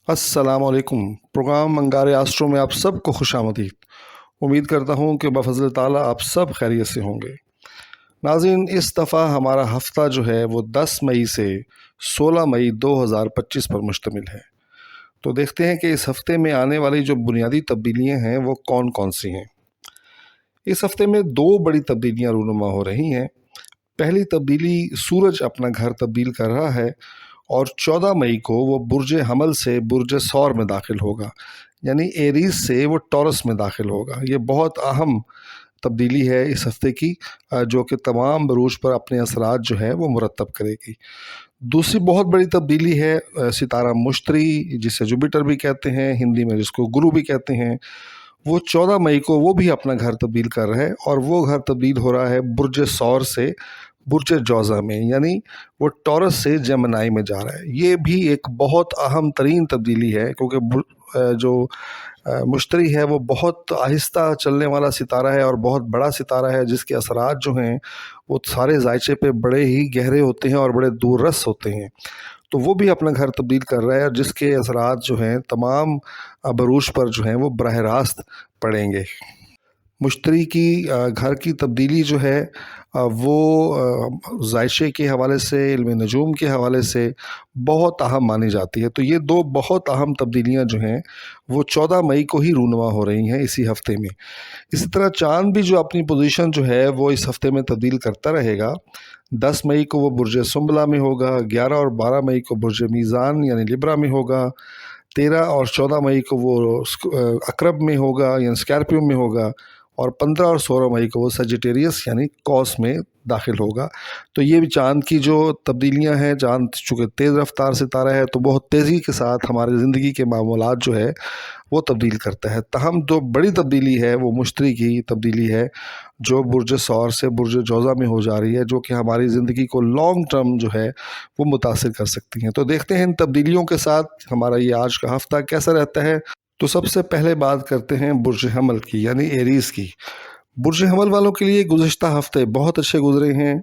अस्सलाम वालेकुम। प्रोग्राम अंगारे आस्ट्रो में आप सबको खुशामदीद। उम्मीद करता हूँ कि बफज़ल ताला आप सब खैरियत से होंगे। नाज़रीन, इस दफ़ा हमारा हफ़्ता जो है वो 10 मई से 16 मई 2025 पर मुश्तमिल है। तो देखते हैं कि इस हफ़्ते में आने वाली जो बुनियादी तब्दीलियाँ हैं वो कौन कौन सी हैं। इस हफ़्ते में 2 बड़ी तब्दीलियाँ रूनुमा हो रही हैं। पहली तब्दीली, सूरज अपना घर तब्दील कर रहा है और 14 मई को वो बुर्ज हमल से बुर्ज सौर में दाखिल होगा, यानी एरीज से वो टॉरस में दाखिल होगा। ये बहुत अहम तब्दीली है इस हफ्ते की, जो कि तमाम बरूज पर अपने असरात जो है वो मुरतब करेगी। दूसरी बहुत बड़ी तब्दीली है सितारा मुश्तरी, जिसे जुपिटर भी कहते हैं, हिंदी में जिसको गुरु भी कहते हैं। वो 14 मई को वो भी अपना घर तब्दील कर रहा है और वो घर तब्दील हो रहा है बुर्ज सौर से बुर्ज जौज़ा में, यानी वो टॉरस से जेमिनी में जा रहा है। ये भी एक बहुत अहम तरीन तब्दीली है, क्योंकि जो मुश्तरी है वो बहुत आहिस्ता चलने वाला सितारा है और बहुत बड़ा सितारा है, जिसके असरात जो हैं वो सारे ज़ायचे पे बड़े ही गहरे होते हैं और बड़े दूररस होते हैं। तो वो भी अपना घर तब्दील कर रहा है और जिसके असरात जो हैं तमाम बरूज पर जो हैं वो बरह रास्त पड़ेंगे। मुश्तरी की घर की तब्दीली जो है वो ज़ायशे के हवाले से, इल्म नजूम के हवाले से बहुत अहम मानी जाती है। तो ये 2 बहुत अहम तब्दीलियाँ जो हैं वो 14 मई को ही रूनुमा हो रही हैं इसी हफ़्ते में। इसी तरह चाँद भी जो अपनी पोजीशन जो है वो इस हफ़्ते में तब्दील करता रहेगा। 10 मई को वो बुर्ज सुंबला में होगा, 11 और 12 मई को बुर्ज मीज़ान यानी लिब्रा में होगा, 13 और 14 मई को वो अक़रब में होगा यानी स्कॉर्पियो में होगा, और 15 और 16 मई को वो सजिटेरियस यानी कौस में दाखिल होगा। तो ये भी चाँद की जो तब्दीलियां हैं, चाँद चूँकि तेज़ रफ्तार सितारा है तो बहुत तेज़ी के साथ हमारी ज़िंदगी के मामूलात जो है वो तब्दील करता है। तहम जो बड़ी तब्दीली है वो मुश्तरी की तब्दीली है, जो बुर्ज सौर से बुर्ज जौज़ा में हो जा रही है, जो कि हमारी ज़िंदगी को लॉन्ग टर्म जो है वो मुतासिर कर सकती हैं। तो देखते हैं इन तब्दीलियों के साथ हमारा ये आज का हफ़्ता कैसा रहता है। तो सबसे पहले बात करते हैं बुर्ज हमल की, यानी एरीज़ की। बुर्ज हमल वालों के लिए गुज़िश्ता हफ़्ते बहुत अच्छे गुज़रे हैं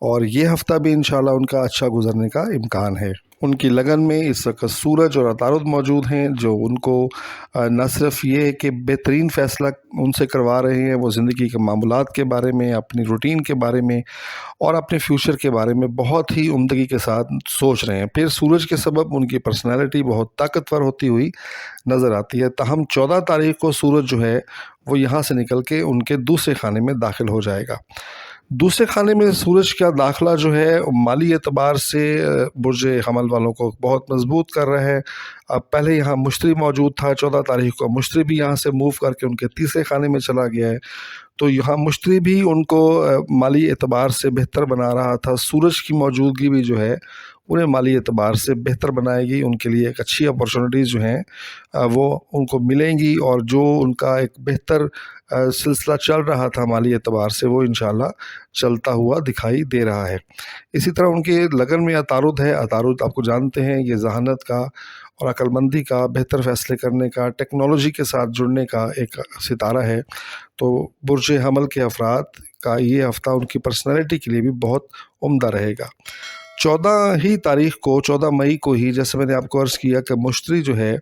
और ये हफ़्ता भी इंशाल्लाह उनका अच्छा गुज़रने का इम्कान है। उनकी लगन में इस वक्त सूरज और अतारुद मौजूद हैं, जो उनको न सिर्फ ये कि बेहतरीन फ़ैसला उनसे करवा रहे हैं, वो ज़िंदगी के मामूलात के बारे में, अपनी रूटीन के बारे में और अपने फ्यूचर के बारे में बहुत ही उम्दगी के साथ सोच रहे हैं। फिर सूरज के सबब उनकी पर्सनैलिटी बहुत ताकतवर होती हुई नज़र आती है। तहम 14 तारीख़ को सूरज जो है वो यहाँ से निकल के उनके दूसरे खाने में दाखिल हो जाएगा। दूसरे खाने में सूरज का दाखिला जो है माली एतबार से बुर्ज हमल वालों को बहुत मजबूत कर रहा है। अब पहले यहाँ मुश्तरी मौजूद था, 14 तारीख़ को मुश्तरी भी यहाँ से मूव करके उनके तीसरे खाने में चला गया है। तो यहाँ मुश्तरी भी उनको माली एतबार से बेहतर बना रहा था। सूरज की मौजूदगी भी जो है उन्हें माली एतबार से बेहतर बनाएगी, उनके लिए एक अच्छी अपॉर्चुनिटीज़ जो हैं वो उनको मिलेंगी, और जो उनका एक बेहतर सिलसिला चल रहा था माली एतबार से वो इंशाल्लाह चलता हुआ दिखाई दे रहा है। इसी तरह उनके लगन में अतारुद है। अतारुद आपको जानते हैं ये ज़हानत का और अक्लमंदी का, बेहतर फ़ैसले करने का, टेक्नोलॉजी के साथ जुड़ने का एक सितारा है। तो बुर्ज हमल के अफराद का ये हफ़्ता उनकी पर्सनैलिटी के लिए भी बहुत उम्दा रहेगा। 14 ही तारीख़ को, 14 मई को ही, जैसे मैंने आपको अर्ज़ किया कि मुश्तरी जो है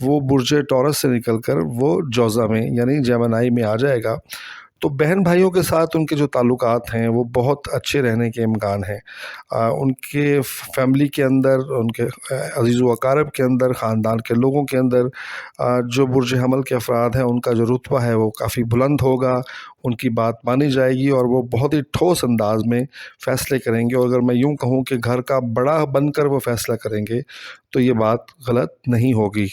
वो बुर्ज टॉरस से निकलकर वो जौज़ा में यानी जेमिनी में आ जाएगा। तो बहन भाइयों के साथ उनके जो ताल्लुकात हैं वो बहुत अच्छे रहने के इम्कान हैं। उनके फैमिली के अंदर, उनके अज़ीज़ व अक़ारब के अंदर, ख़ानदान के लोगों के अंदर जो बुर्ज हमल के अफराद हैं उनका जो रुतबा है वो काफ़ी बुलंद होगा, उनकी बात मानी जाएगी और वो बहुत ही ठोस अंदाज में फ़ैसले करेंगे। और अगर मैं यूँ कहूँ कि घर का बड़ा बनकर वो फ़ैसला करेंगे तो ये बात गलत नहीं होगी।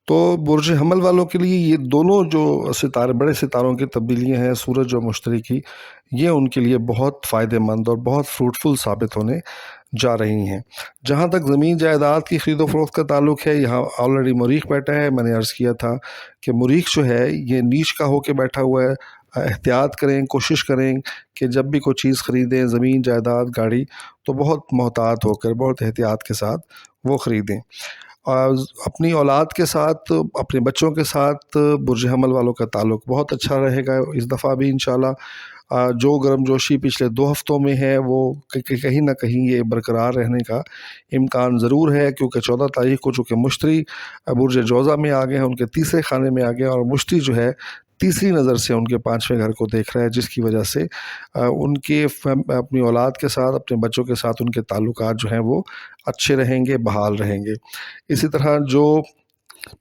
तो बुर्ज हमल वालों के लिए ये दोनों जो सितारे, बड़े सितारों की तब्दीलियाँ हैं, सूरज और मुश्तरी की, ये उनके लिए बहुत फ़ायदेमंद और बहुत फ्रूटफुल साबित होने जा रही हैं। जहाँ तक ज़मीन जायदाद की ख़रीद व फ़रोख्त का ताल्लुक़ है, यहाँ ऑलरेडी मुरीख़ बैठा है। मैंने अर्ज़ किया था कि मुरीख़ जो है ये नीच का होके बैठा हुआ है। एहतियात करें, कोशिश करें कि जब भी कोई चीज़ ख़रीदें, ज़मीन जायदाद, गाड़ी, तो बहुत मोहतात होकर, बहुत एहतियात के साथ वो ख़रीदें। अपनी औलाद के साथ, अपने बच्चों के साथ बुर्ज हमल वालों का ताल्लुक़ बहुत अच्छा रहेगा इस दफ़ा भी इंशाल्लाह। जो गर्मजोशी पिछले 2 हफ्तों में है वो कहीं ना कहीं ये बरकरार रहने का इम्कान ज़रूर है, क्योंकि 14 तारीख को चूँकि मुश्तरी बुर्ज जोज़ा में आ गए हैं, उनके तीसरे खाने में आ गए हैं, और मुश्तरी जो है तीसरी नज़र से उनके 5वें घर को देख रहा है, जिसकी वजह से उनके अपनी औलाद के साथ, अपने बच्चों के साथ उनके ताल्लुकात जो हैं वो अच्छे रहेंगे, बहाल रहेंगे। इसी तरह जो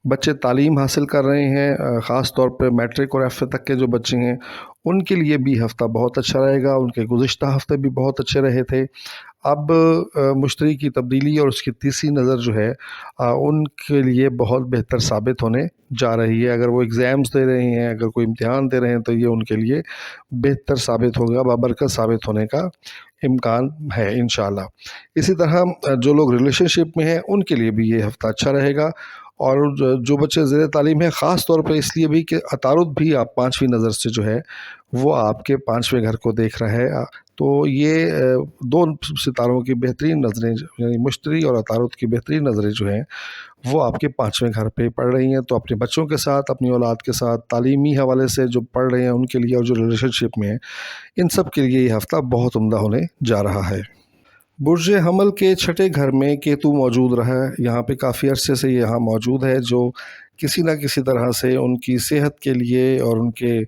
बच्चे तालीम हासिल कर रहे हैं, ख़ास तौर पे मैट्रिक और एफ़ए तक के जो बच्चे हैं, उनके लिए भी हफ़्ता बहुत अच्छा रहेगा। उनके गुज़िश्ता हफ़्ते भी बहुत अच्छे रहे थे। अब मुश्तरी की तब्दीली और उसकी तीसरी नज़र जो है उनके लिए बहुत बेहतर साबित होने जा रही है। अगर वो एग्ज़ाम्स दे रहे हैं, अगर कोई इम्तिहान दे रहे हैं, तो ये उनके लिए बेहतर साबित होगा, बाबरकत साबित होने का इम्कान है इंशाअल्लाह। इसी तरह जो लोग रिलेशनशिप में हैं, उनके लिए भी ये हफ़्ता अच्छा रहेगा। और जो बच्चे ज़ेर तालीम हैं, ख़ास तौर पे इसलिए भी कि अतारुद भी आप 5वीं नज़र से जो है वो आपके 5वें घर को देख रहा है। तो ये 2 सितारों की बेहतरीन नज़रें, यानी मुश्तरी और अतारुद की बेहतरीन नज़रें जो हैं वो आपके 5वें घर पे पड़ रही हैं। तो अपने बच्चों के साथ, अपनी औलाद के साथ, तालीमी हवाले से जो पढ़ रहे हैं उनके लिए, और जो रिलेशनशिप में हैं, इन सब के लिए ये हफ़्ता बहुत उम्दा होने जा रहा है। बुर्ज हमल के 6ठे घर में केतु मौजूद रहा है। यहाँ पे काफ़ी अरसे से यहाँ मौजूद है, जो किसी न किसी तरह से उनकी सेहत के लिए और उनके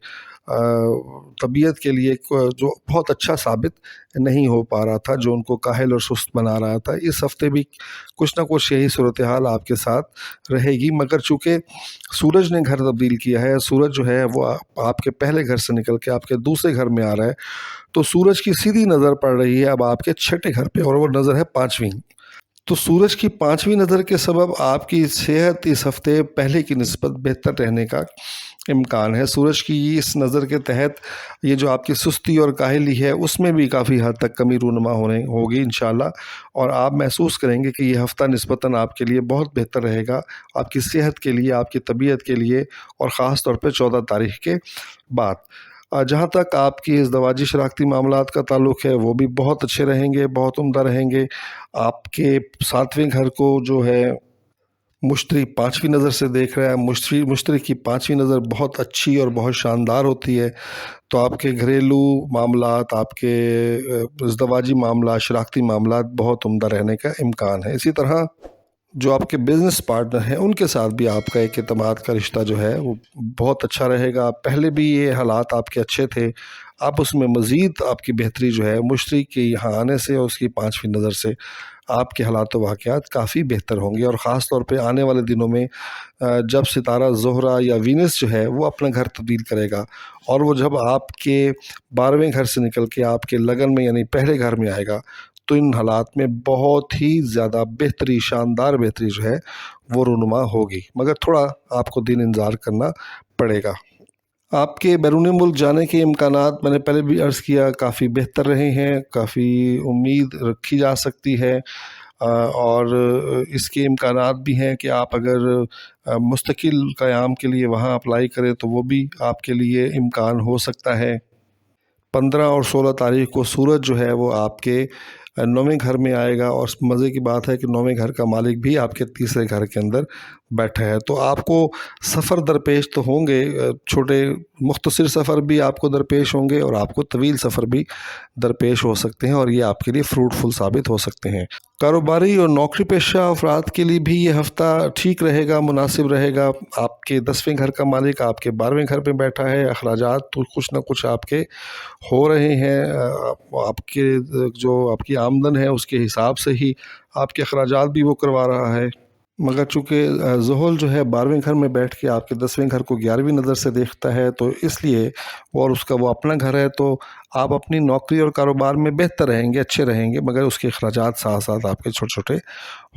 तबीयत के लिए जो बहुत अच्छा साबित नहीं हो पा रहा था, जो उनको काहिल और सुस्त बना रहा था। इस हफ़्ते भी कुछ ना कुछ यही सूरत हाल आपके साथ रहेगी, मगर चूँकि सूरज ने घर तब्दील किया है, सूरज जो है वो आपके पहले घर से निकल के आपके दूसरे घर में आ रहा है, तो सूरज की सीधी नज़र पड़ रही है अब आपके 6ठे घर पे, और वो नज़र है 5वीं। तो सूरज की 5वीं नज़र के सबब आपकी सेहत इस हफ़्ते पहले की निस्बत बेहतर रहने का इम्कान है। सूरज की इस नज़र के तहत ये जो आपकी सुस्ती और काहली है, उसमें भी काफ़ी हद तक कमी रूनुमा होगी इंशाअल्लाह, और आप महसूस करेंगे कि ये हफ़्ता निस्बतन आपके लिए बहुत बेहतर रहेगा, आपकी सेहत के लिए, आपकी तबीयत के लिए, और ख़ास तौर पे 14 तारीख के बाद। जहाँ तक आपकी इज़दवाजी शराकती मामलात का ताल्लुक़ है, वो भी बहुत अच्छे रहेंगे, बहुत उम्दा रहेंगे। आपके 7वें घर को जो है मुश्तरी 5वीं नज़र से देख रहा है। मुश्तरी की 5वीं नज़र बहुत अच्छी और बहुत शानदार होती है। तो आपके घरेलू मामलात, आपके इज़दवाजी मामला, शराकती मामलात बहुत उम्दा रहने का इम्कान है। इसी तरह जो आपके बिज़नेस पार्टनर हैं, उनके साथ भी आपका एक एतमाद का रिश्ता जो है वो बहुत अच्छा रहेगा। पहले भी ये हालात आपके अच्छे थे, अब उसमें मज़ीद आपकी बेहतरी जो है मुश्तरी के यहाँ आने से और उसकी 5वीं नज़र से आपके हालात व वाक़यात काफ़ी बेहतर होंगे। और ख़ास तौर पे आने वाले दिनों में जब सितारा ज़ोहरा या वीनस जो है वो अपना घर तब्दील करेगा, और वो जब आपके 12वें घर से निकल के आपके लगन में यानी पहले घर में आएगा, तो इन हालात में बहुत ही ज़्यादा बेहतरी, शानदार बेहतरी जो है वो रूनुमा होगी, मगर थोड़ा आपको दिन इंतज़ार करना पड़ेगा। आपके बैरून मुल्क जाने के इम्कानात, मैंने पहले भी अर्ज़ किया, काफ़ी बेहतर रहे हैं, काफ़ी उम्मीद रखी जा सकती है। और इसके इम्कानात भी हैं कि आप अगर मुस्तकिल क़याम के लिए वहाँ अप्लाई करें, तो वो भी आपके लिए इम्कान हो सकता है। 15 और 16 तारीख को सूरज जो है वो आपके 9वें घर में आएगा, और मज़े की बात है कि 9वें घर का मालिक भी आपके तीसरे घर के अंदर बैठा है। तो आपको सफ़र दरपेश तो होंगे, छोटे मुख्तसर सफ़र भी आपको दरपेश होंगे, और आपको तवील सफ़र भी दरपेश हो सकते हैं, और ये आपके लिए फ्रूटफुल साबित हो सकते हैं। कारोबारी और नौकरी पेशा अफराद के लिए भी ये हफ़्ता ठीक रहेगा, मुनासिब रहेगा। आपके 10वें घर का मालिक आपके 12वें घर पे बैठा है, अखराजात तो कुछ ना कुछ आपके हो रहे हैं। आपके जो आपकी आमदन है उसके हिसाब से ही आपके अखराजात भी वो करवा रहा है, मगर चूँकि ज़ुहल जो है 12वें घर में बैठ के आपके 10वें घर को 11वीं नज़र से देखता है, तो इसलिए, और उसका वो अपना घर है, तो आप अपनी नौकरी और कारोबार में बेहतर रहेंगे, अच्छे रहेंगे, मगर उसके अखराजात साथ साथ आपके छोटे-छोटे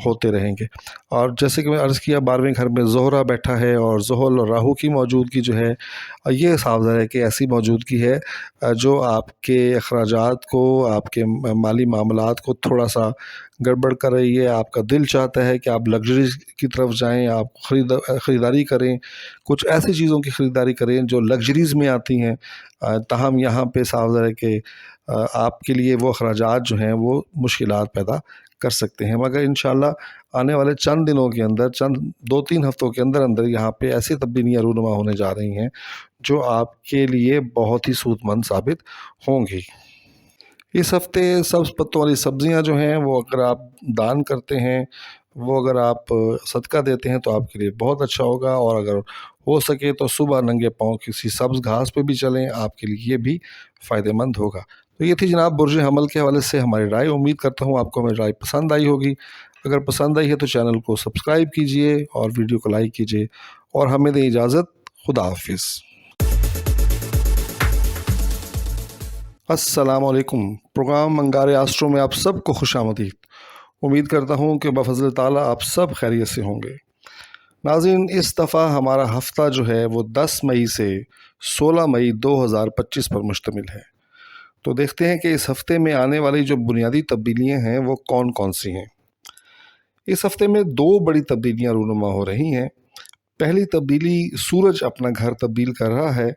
होते रहेंगे। और जैसे कि मैं अर्ज़ किया, 12वें घर में ज़ोहरा बैठा है, और ज़ुहल और राहु की मौजूदगी जो है, ये साफ ज़ाहिर है कि ऐसी मौजूदगी है जो आपके अखराजात को, आपके माली मामलात को थोड़ा-सा गड़बड़ कर रही है। आपका दिल चाहता है कि आप लग्जरीज़ की तरफ जाएँ, आप ख़रीदारी करें, कुछ ऐसी चीज़ों की ख़रीदारी करें जो लग्जरीज़ में आती हैं। ताहम यहाँ पे साफ ज़ाहिर है कि आपके लिए वो अखराजात जो हैं वो मुश्किलात पैदा कर सकते हैं, मगर इंशाल्लाह आने वाले चंद दिनों के अंदर, चंद 2-3 हफ्तों के अंदर अंदर यहाँ पे ऐसी तब्दीलियाँ रूनुमा होने जा रही हैं जो आपके लिए बहुत ही सूदमंद साबित होंगी। इस हफ्ते सब्ज़ पत्तों वाली सब्ज़ियाँ जो हैं वो अगर आप दान करते हैं, वो अगर आप सदका देते हैं तो आपके लिए बहुत अच्छा होगा, और अगर हो सके तो सुबह नंगे पाँव किसी सब्ज़ घास पे भी चलें, आपके लिए ये भी फ़ायदेमंद होगा। तो ये थी जनाब बुर्ज हमल के हवाले से हमारी राय। उम्मीद करता हूँ आपको हमारी राय पसंद आई होगी। अगर पसंद आई है तो चैनल को सब्सक्राइब कीजिए और वीडियो को लाइक कीजिए, और हमें दें इजाज़त। खुदा हाफिज़। अस्सलाम वालेकुम। प्रोग्राम अंगारे आस्ट्रो में आप सबको खुशामदीद। उम्मीद करता हूँ कि बफज़ल ताला आप सब खैरियत से होंगे। नाज़रीन, इस दफ़ा हमारा हफ़्ता जो है वो 10 मई से 16 मई 2025 पर मुश्तमिल है। तो देखते हैं कि इस हफ़्ते में आने वाली जो बुनियादी तब्दीलियाँ हैं वो कौन कौन सी हैं। इस हफ़्ते में 2 बड़ी तब्दीलियाँ रूनुमा हो रही हैं। पहली तब्दीली, सूरज अपना घर तब्दील कर रहा है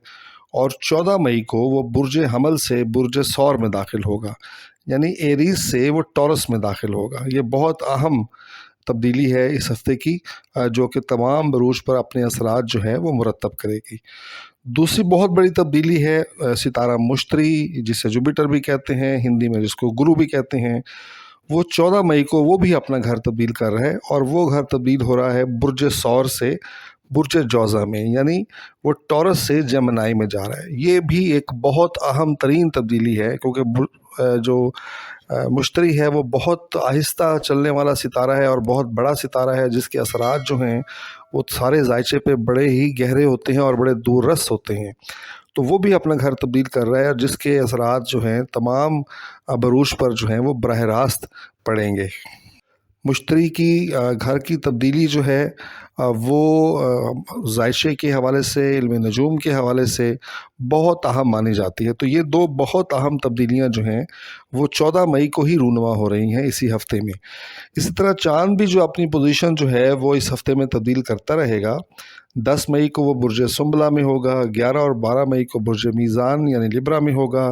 और 14 मई को वो बुर्ज हमल से बुर्ज सौर में दाखिल होगा, यानी एरीज से वो टॉरस में दाखिल होगा। ये बहुत अहम तब्दीली है इस हफ्ते की, जो कि तमाम बरूज पर अपने असरात जो है वो मुरतब करेगी। दूसरी बहुत बड़ी तब्दीली है सितारा मुश्तरी, जिसे जुपिटर भी कहते हैं, हिंदी में जिसको गुरु भी कहते हैं। वो 14 मई को वो भी अपना घर तब्दील कर रहा है, और वो घर तब्दील हो रहा है बुर्ज सौर से बुर्ज जौज़ा में, यानी वो टॉरस से जेमिनी में जा रहा है। ये भी एक बहुत अहम तरीन तब्दीली है, क्योंकि जो मुश्तरी है वो बहुत आहिस्ता चलने वाला सितारा है और बहुत बड़ा सितारा है, जिसके असरात जो हैं वो सारे ज़ायचे पे बड़े ही गहरे होते हैं और बड़े दूररस होते हैं। तो वो भी अपना घर तब्दील कर रहा है, और जिसके असरात जो हैं तमाम बरूज पर जो हैं वो बरह रास्त पड़ेंगे। मुश्तरी की घर की तब्दीली जो है वो ज़ायशे के हवाले से, इल्म नजूम के हवाले से बहुत अहम मानी जाती है। तो ये 2 बहुत अहम तब्दीलियाँ जो हैं वो 14 मई को ही रूनुमा हो रही हैं इसी हफ़्ते में। इसी तरह चाँद भी जो अपनी पोजीशन जो है वो इस हफ़्ते में तब्दील करता रहेगा। 10 मई को वो बुर्ज सुंबला में होगा, 11 और 12 मई को बुर्ज मीज़ान यानी लिब्रा में होगा,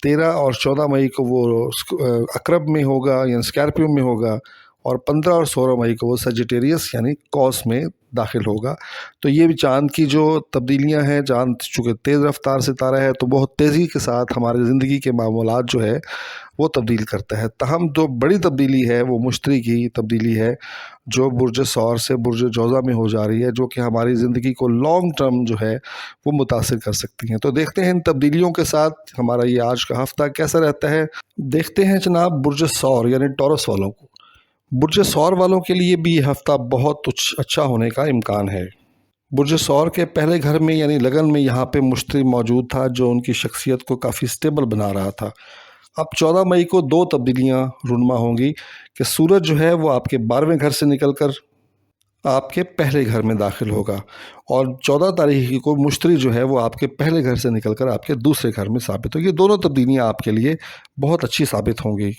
13 और 14 मई को वो अक़रब में होगा यानी स्कॉर्पियो में होगा, और 15 और 16 मई को वो सजिटेरियस यानी कौस में दाखिल होगा। तो ये भी चाँद की जो तब्दीलियां हैं, चाँद चूँकि तेज़ रफ्तार सितारा है तो बहुत तेज़ी के साथ हमारी ज़िंदगी के मामूलात जो है वो तब्दील करता है। तहम जो बड़ी तब्दीली है वो मुश्तरी की तब्दीली है, जो बुर्ज सौर से बुर्ज जौज़ा में हो जा रही है, जो कि हमारी ज़िंदगी को लॉन्ग टर्म जो है वो मुतासिर कर सकती हैं। तो देखते हैं इन तब्दीलियों के साथ हमारा ये आज का हफ़्ता कैसा रहता है। देखते हैं जनाब बुर्ज सौर यानी टॉरस वालों को। बुर्ज सौर वालों के लिए भी ये हफ़्ता बहुत अच्छा होने का इम्कान है। बुर्ज सौर के पहले घर में यानी लगन में यहाँ पे मुश्तरी मौजूद था, जो उनकी शख्सियत को काफ़ी स्टेबल बना रहा था। अब 14 मई को 2 तब्दीलियाँ रूनुमा होंगी कि सूरज जो है वो आपके 12वें घर से निकलकर आपके पहले घर में दाखिल होगा, और 14 तारीख को मुश्तरी जो है वो आपके पहले घर से निकलकर आपके दूसरे घर में साबित होगी। ये दोनों तब्दीलियाँ आपके लिए बहुत अच्छी साबित होंगी।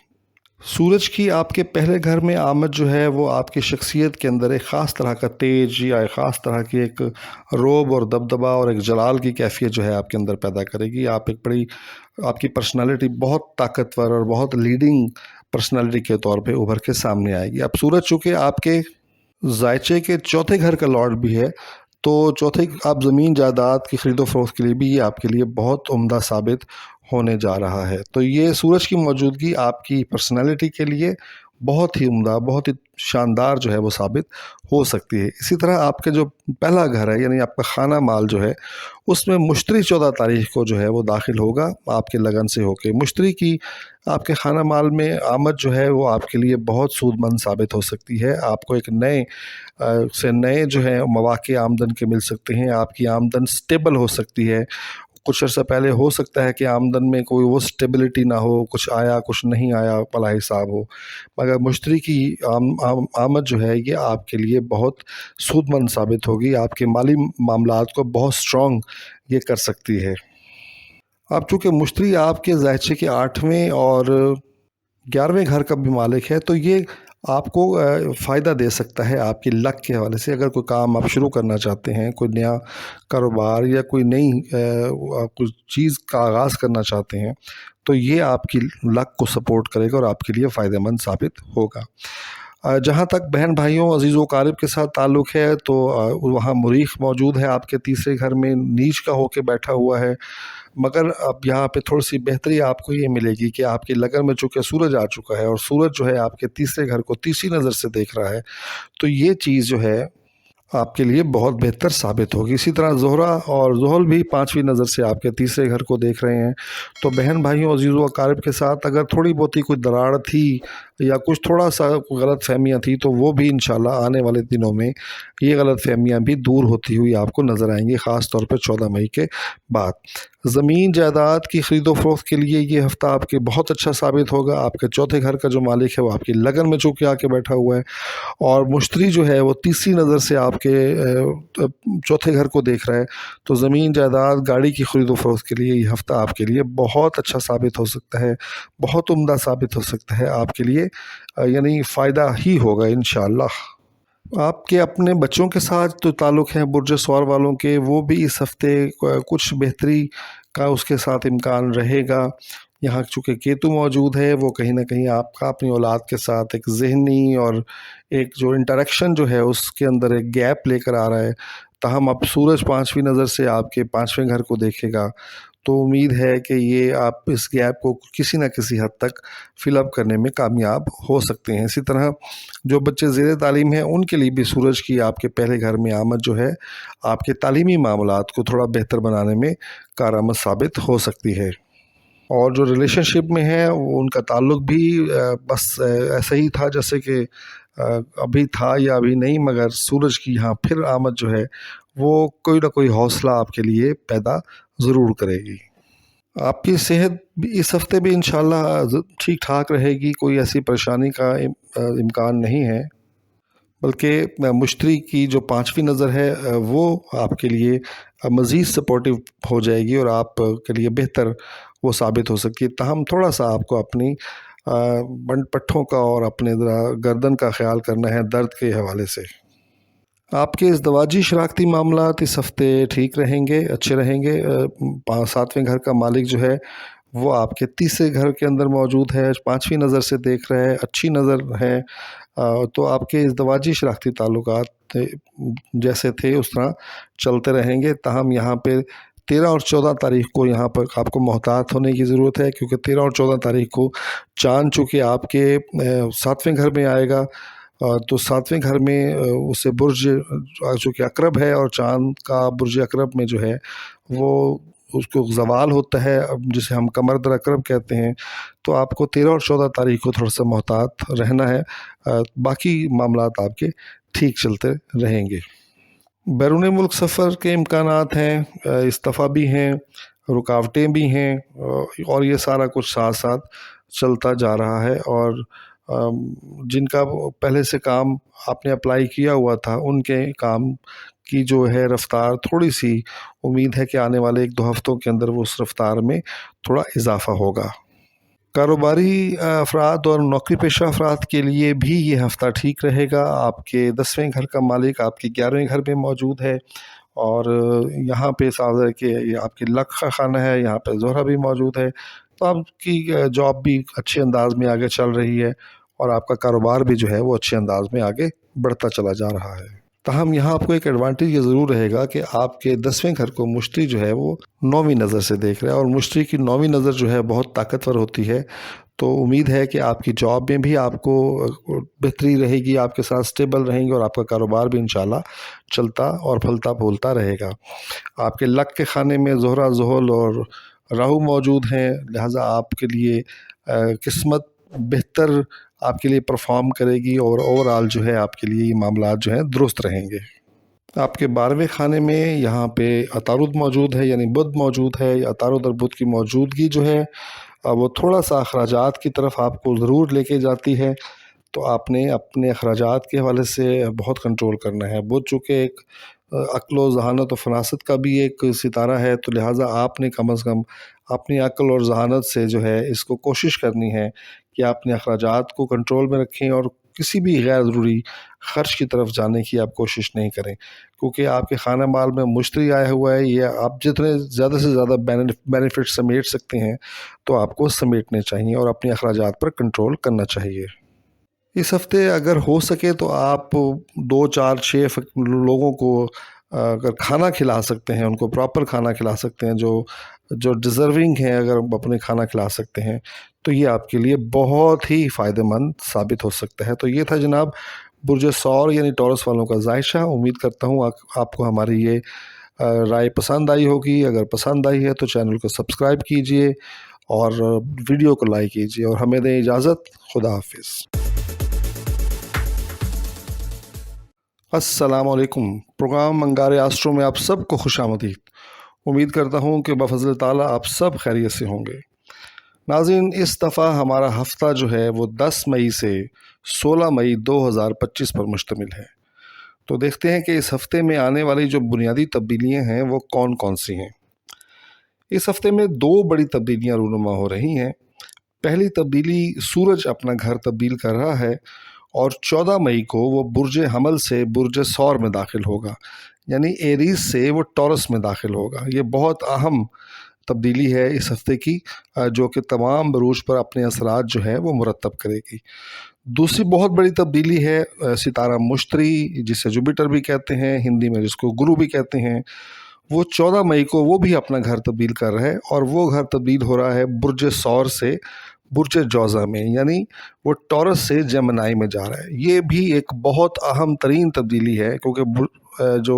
सूरज की आपके पहले घर में आमद जो है वो आपकी शख्सियत के अंदर एक ख़ास तरह का तेज या एक ख़ास तरह की एक रोब और दबदबा और एक जलाल की कैफियत जो है आपके अंदर पैदा करेगी। आपकी पर्सनालिटी बहुत ताकतवर और बहुत लीडिंग पर्सनालिटी के तौर पे उभर के सामने आएगी। अब सूरज चूँकि आपके ज़ायचे के चौथे घर का लॉर्ड भी है, तो चौथे आप ज़मीन जायदाद की ख़रीदो फरोख्त के लिए भी ये आपके लिए बहुत उम्दा साबित होने जा रहा है। तो ये सूरज की मौजूदगी आपकी पर्सनालिटी के लिए बहुत ही उम्दा, बहुत ही शानदार जो है वो साबित हो सकती है। इसी तरह आपके जो पहला घर है यानी आपका खाना माल जो है, उसमें मुश्तरी 14 तारीख को जो है वो दाखिल होगा आपके लगन से होके। मुश्तरी की आपके खाना माल में आमद जो है वो आपके लिए बहुत सूदमंद साबित हो सकती है। आपको एक नए जो है मौक़े आमदन के मिल सकते हैं। आपकी आमदन स्टेबल हो सकती है। कुछ अर्सा पहले हो सकता है कि आमदन में कोई वो स्टेबिलिटी ना हो, कुछ आया कुछ नहीं आया वाला हिसाब हो, मगर मुश्तरी की आमद जो है ये आपके लिए बहुत सूदमंद साबित होगी। आपके माली मामलात को बहुत स्ट्रॉन्ग ये कर सकती है। अब चूँकि मुश्तरी आपके ज़ायचे के 8वें और 11वें घर का भी मालिक है, तो ये آپ کو فائدہ دے سکتا ہے آپ کی لک کے حوالے سے۔ اگر کوئی کام آپ شروع کرنا چاہتے ہیں، کوئی نیا کاروبار یا کوئی نئی کوئی چیز کا آغاز کرنا چاہتے ہیں، تو یہ آپ کی لک کو سپورٹ کرے گا اور آپ کے لیے فائدہ مند ثابت ہوگا۔ جہاں تک بہن بھائیوں، عزیز و اقارب کے ساتھ تعلق ہے، تو وہاں مریخ موجود ہے آپ کے تیسرے گھر میں، نیچ کا ہو کے بیٹھا ہوا ہے۔ مگر اب یہاں پہ تھوڑی سی بہتری آپ کو یہ ملے گی کہ آپ کی لگن میں چونکہ سورج آ چکا ہے، اور سورج جو ہے آپ کے تیسرے گھر کو تیسری نظر سے دیکھ رہا ہے، تو یہ چیز جو ہے آپ کے لیے بہت بہتر ثابت ہوگی۔ اسی طرح زہرہ اور زحل بھی پانچویں نظر سے آپ کے تیسرے گھر کو دیکھ رہے ہیں۔ تو بہن بھائیوں، عزیز و اقارب کے ساتھ اگر تھوڑی بہت ہی کوئی دراڑ تھی یا کچھ تھوڑا سا غلط فہمیاں تھیں، تو وہ بھی انشاءاللہ آنے والے دنوں میں یہ غلط فہمیاں بھی دور ہوتی ہوئی آپ کو نظر آئیں گی، خاص طور پہ 14 مئی کے بعد۔ زمین جائیداد کی خرید و فروخت کے لیے یہ ہفتہ آپ کے بہت اچھا ثابت ہوگا۔ آپ کے چوتھے گھر کا جو مالک ہے وہ آپ کی لگن میں چونکہ آ کے بیٹھا ہوا ہے، اور مشتری جو ہے وہ تیسری نظر سے آپ کے چوتھے گھر کو دیکھ رہا ہے۔ تو زمین جائیداد، گاڑی کی خرید و فروخت کے لیے یہ ہفتہ آپ کے لیے بہت اچھا ثابت ہو سکتا ہے، بہت عمدہ ثابت ہو سکتا ہے آپ کے لیے، یعنی فائدہ ہی ہوگا انشاءاللہ۔ آپ کے اپنے بچوں کے ساتھ جو تعلق ہیں برج سوار والوں کے، وہ بھی اس ہفتے کچھ بہتری کا اس کے ساتھ امکان رہے گا۔ یہاں چونکہ کیتو موجود ہے، وہ کہیں نہ کہیں آپ کا اپنی اولاد کے ساتھ ایک ذہنی اور ایک جو انٹریکشن جو ہے اس کے اندر ایک گیپ لے کر آ رہا ہے۔ تاہم اب سورج پانچویں نظر سے آپ کے پانچویں گھر کو دیکھے گا، تو امید ہے کہ یہ آپ اس گیپ کو کسی نہ کسی حد تک فل اپ کرنے میں کامیاب ہو سکتے ہیں۔ اسی طرح جو بچے زیر تعلیم ہیں، ان کے لیے بھی سورج کی آپ کے پہلے گھر میں آمد جو ہے آپ کے تعلیمی معاملات کو تھوڑا بہتر بنانے میں کارآمد ثابت ہو سکتی ہے۔ اور جو ریلیشن شپ میں ہیں، ان کا تعلق بھی بس ایسا ہی تھا جیسے کہ ابھی تھا یا ابھی نہیں، مگر سورج کی یہاں پھر آمد جو ہے وہ کوئی نہ کوئی حوصلہ آپ کے لیے پیدا ضرور کرے گی۔ آپ کی صحت بھی اس ہفتے بھی انشاءاللہ ٹھیک ٹھاک رہے گی، کوئی ایسی پریشانی کا امکان نہیں ہے، بلکہ مشتری کی جو پانچویں نظر ہے وہ آپ کے لیے مزید سپورٹیو ہو جائے گی اور آپ کے لیے بہتر وہ ثابت ہو سکتی ہے۔ تاہم تھوڑا سا آپ کو اپنی بنڈ پٹھوں کا اور اپنے گردن کا خیال کرنا ہے درد کے حوالے سے۔ آپ کے ازدواجی شراکتی معاملات اس ہفتے ٹھیک رہیں گے، اچھے رہیں گے۔ ساتویں گھر کا مالک جو ہے وہ آپ کے تیسرے گھر کے اندر موجود ہے، پانچویں نظر سے دیکھ رہا ہے، اچھی نظر ہے، تو آپ کے ازدواجی شراکتی تعلقات جیسے تھے اس طرح چلتے رہیں گے۔ تاہم یہاں پہ 13 اور 14 تاریخ کو یہاں پر آپ کو محتاط ہونے کی ضرورت ہے، کیونکہ 13 اور 14 تاریخ کو چاند چونکہ آپ کے ساتویں گھر میں آئے گا، تو ساتویں گھر میں اسے برج چونکہ عقرب ہے، اور چاند کا برج عقرب میں جو ہے وہ اس کو زوال ہوتا ہے، جسے ہم قمر در عقرب کہتے ہیں۔ تو آپ کو 13 اور 14 تاریخ کو تھوڑا سا محتاط رہنا ہے، باقی معاملات آپ کے ٹھیک چلتے رہیں گے۔ بیرون ملک سفر کے امکانات ہیں، استعفیٰ بھی ہیں، رکاوٹیں بھی ہیں، اور یہ سارا کچھ ساتھ ساتھ چلتا جا رہا ہے۔ اور جن کا پہلے سے کام آپ نے اپلائی کیا ہوا تھا، ان کے کام کی جو ہے رفتار تھوڑی سی امید ہے کہ آنے والے 1-2 ہفتوں کے اندر وہ اس رفتار میں تھوڑا اضافہ ہوگا۔ کاروباری افراد اور نوکری پیشہ افراد کے لیے بھی یہ ہفتہ ٹھیک رہے گا۔ آپ کے 10ویں گھر کا مالک آپ کے 11ویں گھر میں موجود ہے، اور یہاں پہ صاف ہے کہ یہ آپ کی لک کا خانہ ہے، یہاں پہ زہرہ بھی موجود ہے، تو آپ کی جاب بھی اچھے انداز میں آگے چل رہی ہے، اور آپ کا کاروبار بھی جو ہے وہ اچھے انداز میں آگے بڑھتا چلا جا رہا ہے۔ تاہم یہاں آپ کو ایک ایڈوانٹیج یہ ضرور رہے گا کہ آپ کے 10ویں گھر کو مشتری جو ہے وہ 9ویں نظر سے دیکھ رہا ہے، اور مشتری کی 9ویں نظر جو ہے بہت طاقتور ہوتی ہے۔ تو امید ہے کہ آپ کی جاب میں بھی آپ کو بہتری رہے گی، آپ کے ساتھ سٹیبل رہیں گے، اور آپ کا کاروبار بھی انشاءاللہ چلتا اور پھلتا پھولتا رہے گا۔ آپ کے لک کے خانے میں زہرہ، زحل اور راہو موجود ہیں، لہٰذا آپ کے لیے قسمت بہتر آپ کے لیے پرفارم کرے گی، اور اوورآل جو ہے آپ کے لیے یہ معاملات جو ہیں درست رہیں گے۔ آپ کے 12ویں خانے میں یہاں پہ عطارد موجود ہے، یعنی بدھ موجود ہے۔ عطارد اور بدھ کی موجودگی جو ہے وہ تھوڑا سا اخراجات کی طرف آپ کو ضرور لے کے جاتی ہے، تو آپ نے اپنے اخراجات کے حوالے سے بہت کنٹرول کرنا ہے۔ بدھ چونکہ ایک عقل و ذہانت و فراست کا بھی ایک ستارہ ہے، تو لہٰذا آپ نے کم از کم اپنی عقل اور ذہانت سے جو ہے اس کو کوشش کرنی ہے کہ آپ اپنے اخراجات کو کنٹرول میں رکھیں، اور کسی بھی غیر ضروری خرچ کی طرف جانے کی آپ کوشش نہیں کریں، کیونکہ آپ کے خانہ مال میں مشتری آیا ہوا ہے، یہ آپ جتنے زیادہ سے زیادہ بینیفٹ سمیٹ سکتے ہیں تو آپ کو سمیٹنے چاہیے اور اپنے اخراجات پر کنٹرول کرنا چاہیے۔ اس ہفتے اگر ہو سکے تو آپ 2 4 6 لوگوں کو اگر کھانا کھلا سکتے ہیں، ان کو پراپر کھانا کھلا سکتے ہیں، جو ڈیزرونگ ہیں، اگر اپنے کھانا کھلا سکتے ہیں تو یہ آپ کے لیے بہت ہی فائدہ مند ثابت ہو سکتا ہے۔ تو یہ تھا جناب برج ثور یعنی ٹورس والوں کا ذائشہ۔ امید کرتا ہوں آپ کو ہماری یہ رائے پسند آئی ہوگی۔ اگر پسند آئی ہے تو چینل کو سبسکرائب کیجئے اور ویڈیو کو لائک کیجئے اور ہمیں دیں اجازت۔ خدا حافظ۔ السلام علیکم۔ پروگرام منگار آسٹرو میں آپ سب کو خوش آمدید۔ امید کرتا ہوں کہ بفضل تعالیٰ آپ سب خیریت سے ہوں گے۔ ناظرین، اس دفعہ ہمارا ہفتہ جو ہے وہ 10 مئی سے 16 مئی 2025 پر مشتمل ہے۔ تو دیکھتے ہیں کہ اس ہفتے میں آنے والی جو بنیادی تبدیلیاں ہیں وہ کون کون سی ہیں۔ اس ہفتے میں 2 بڑی تبدیلیاں رونما ہو رہی ہیں۔ پہلی تبدیلی، سورج اپنا گھر تبدیل کر رہا ہے اور 14 مئی کو وہ برج حمل سے برج ثور میں داخل ہوگا، یعنی ایریز سے وہ ٹورس میں داخل ہوگا۔ یہ بہت اہم تبدیلی ہے اس ہفتے کی، جو کہ تمام بروج پر اپنے اثرات جو ہے وہ مرتب کرے گی۔ دوسری بہت بڑی تبدیلی ہے ستارہ مشتری، جسے جوپیٹر بھی کہتے ہیں، ہندی میں جس کو گرو بھی کہتے ہیں، وہ 14 مئی کو وہ بھی اپنا گھر تبدیل کر رہا ہے اور وہ گھر تبدیل ہو رہا ہے برج ثور سے برج جوزہ میں، یعنی وہ ٹورس سے جیمنائی میں جا رہا ہے۔ یہ بھی ایک بہت اہم ترین تبدیلی ہے، کیونکہ جو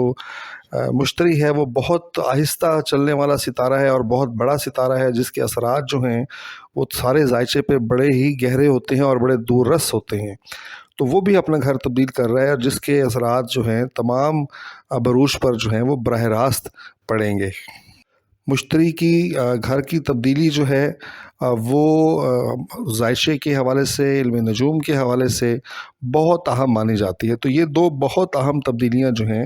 مشتری ہے وہ بہت آہستہ چلنے والا ستارہ ہے اور بہت بڑا ستارہ ہے، جس کے اثرات جو ہیں وہ سارے ذائچے پہ بڑے ہی گہرے ہوتے ہیں اور بڑے دور رس ہوتے ہیں۔ تو وہ بھی اپنا گھر تبدیل کر رہا ہے اور جس کے اثرات جو ہیں تمام بروج پر جو ہیں وہ براہ راست پڑیں گے۔ مشتری کی گھر کی تبدیلی جو ہے وہ ذائشے کے حوالے سے، علم نجوم کے حوالے سے بہت اہم مانی جاتی ہے۔ تو یہ 2 بہت اہم تبدیلیاں جو ہیں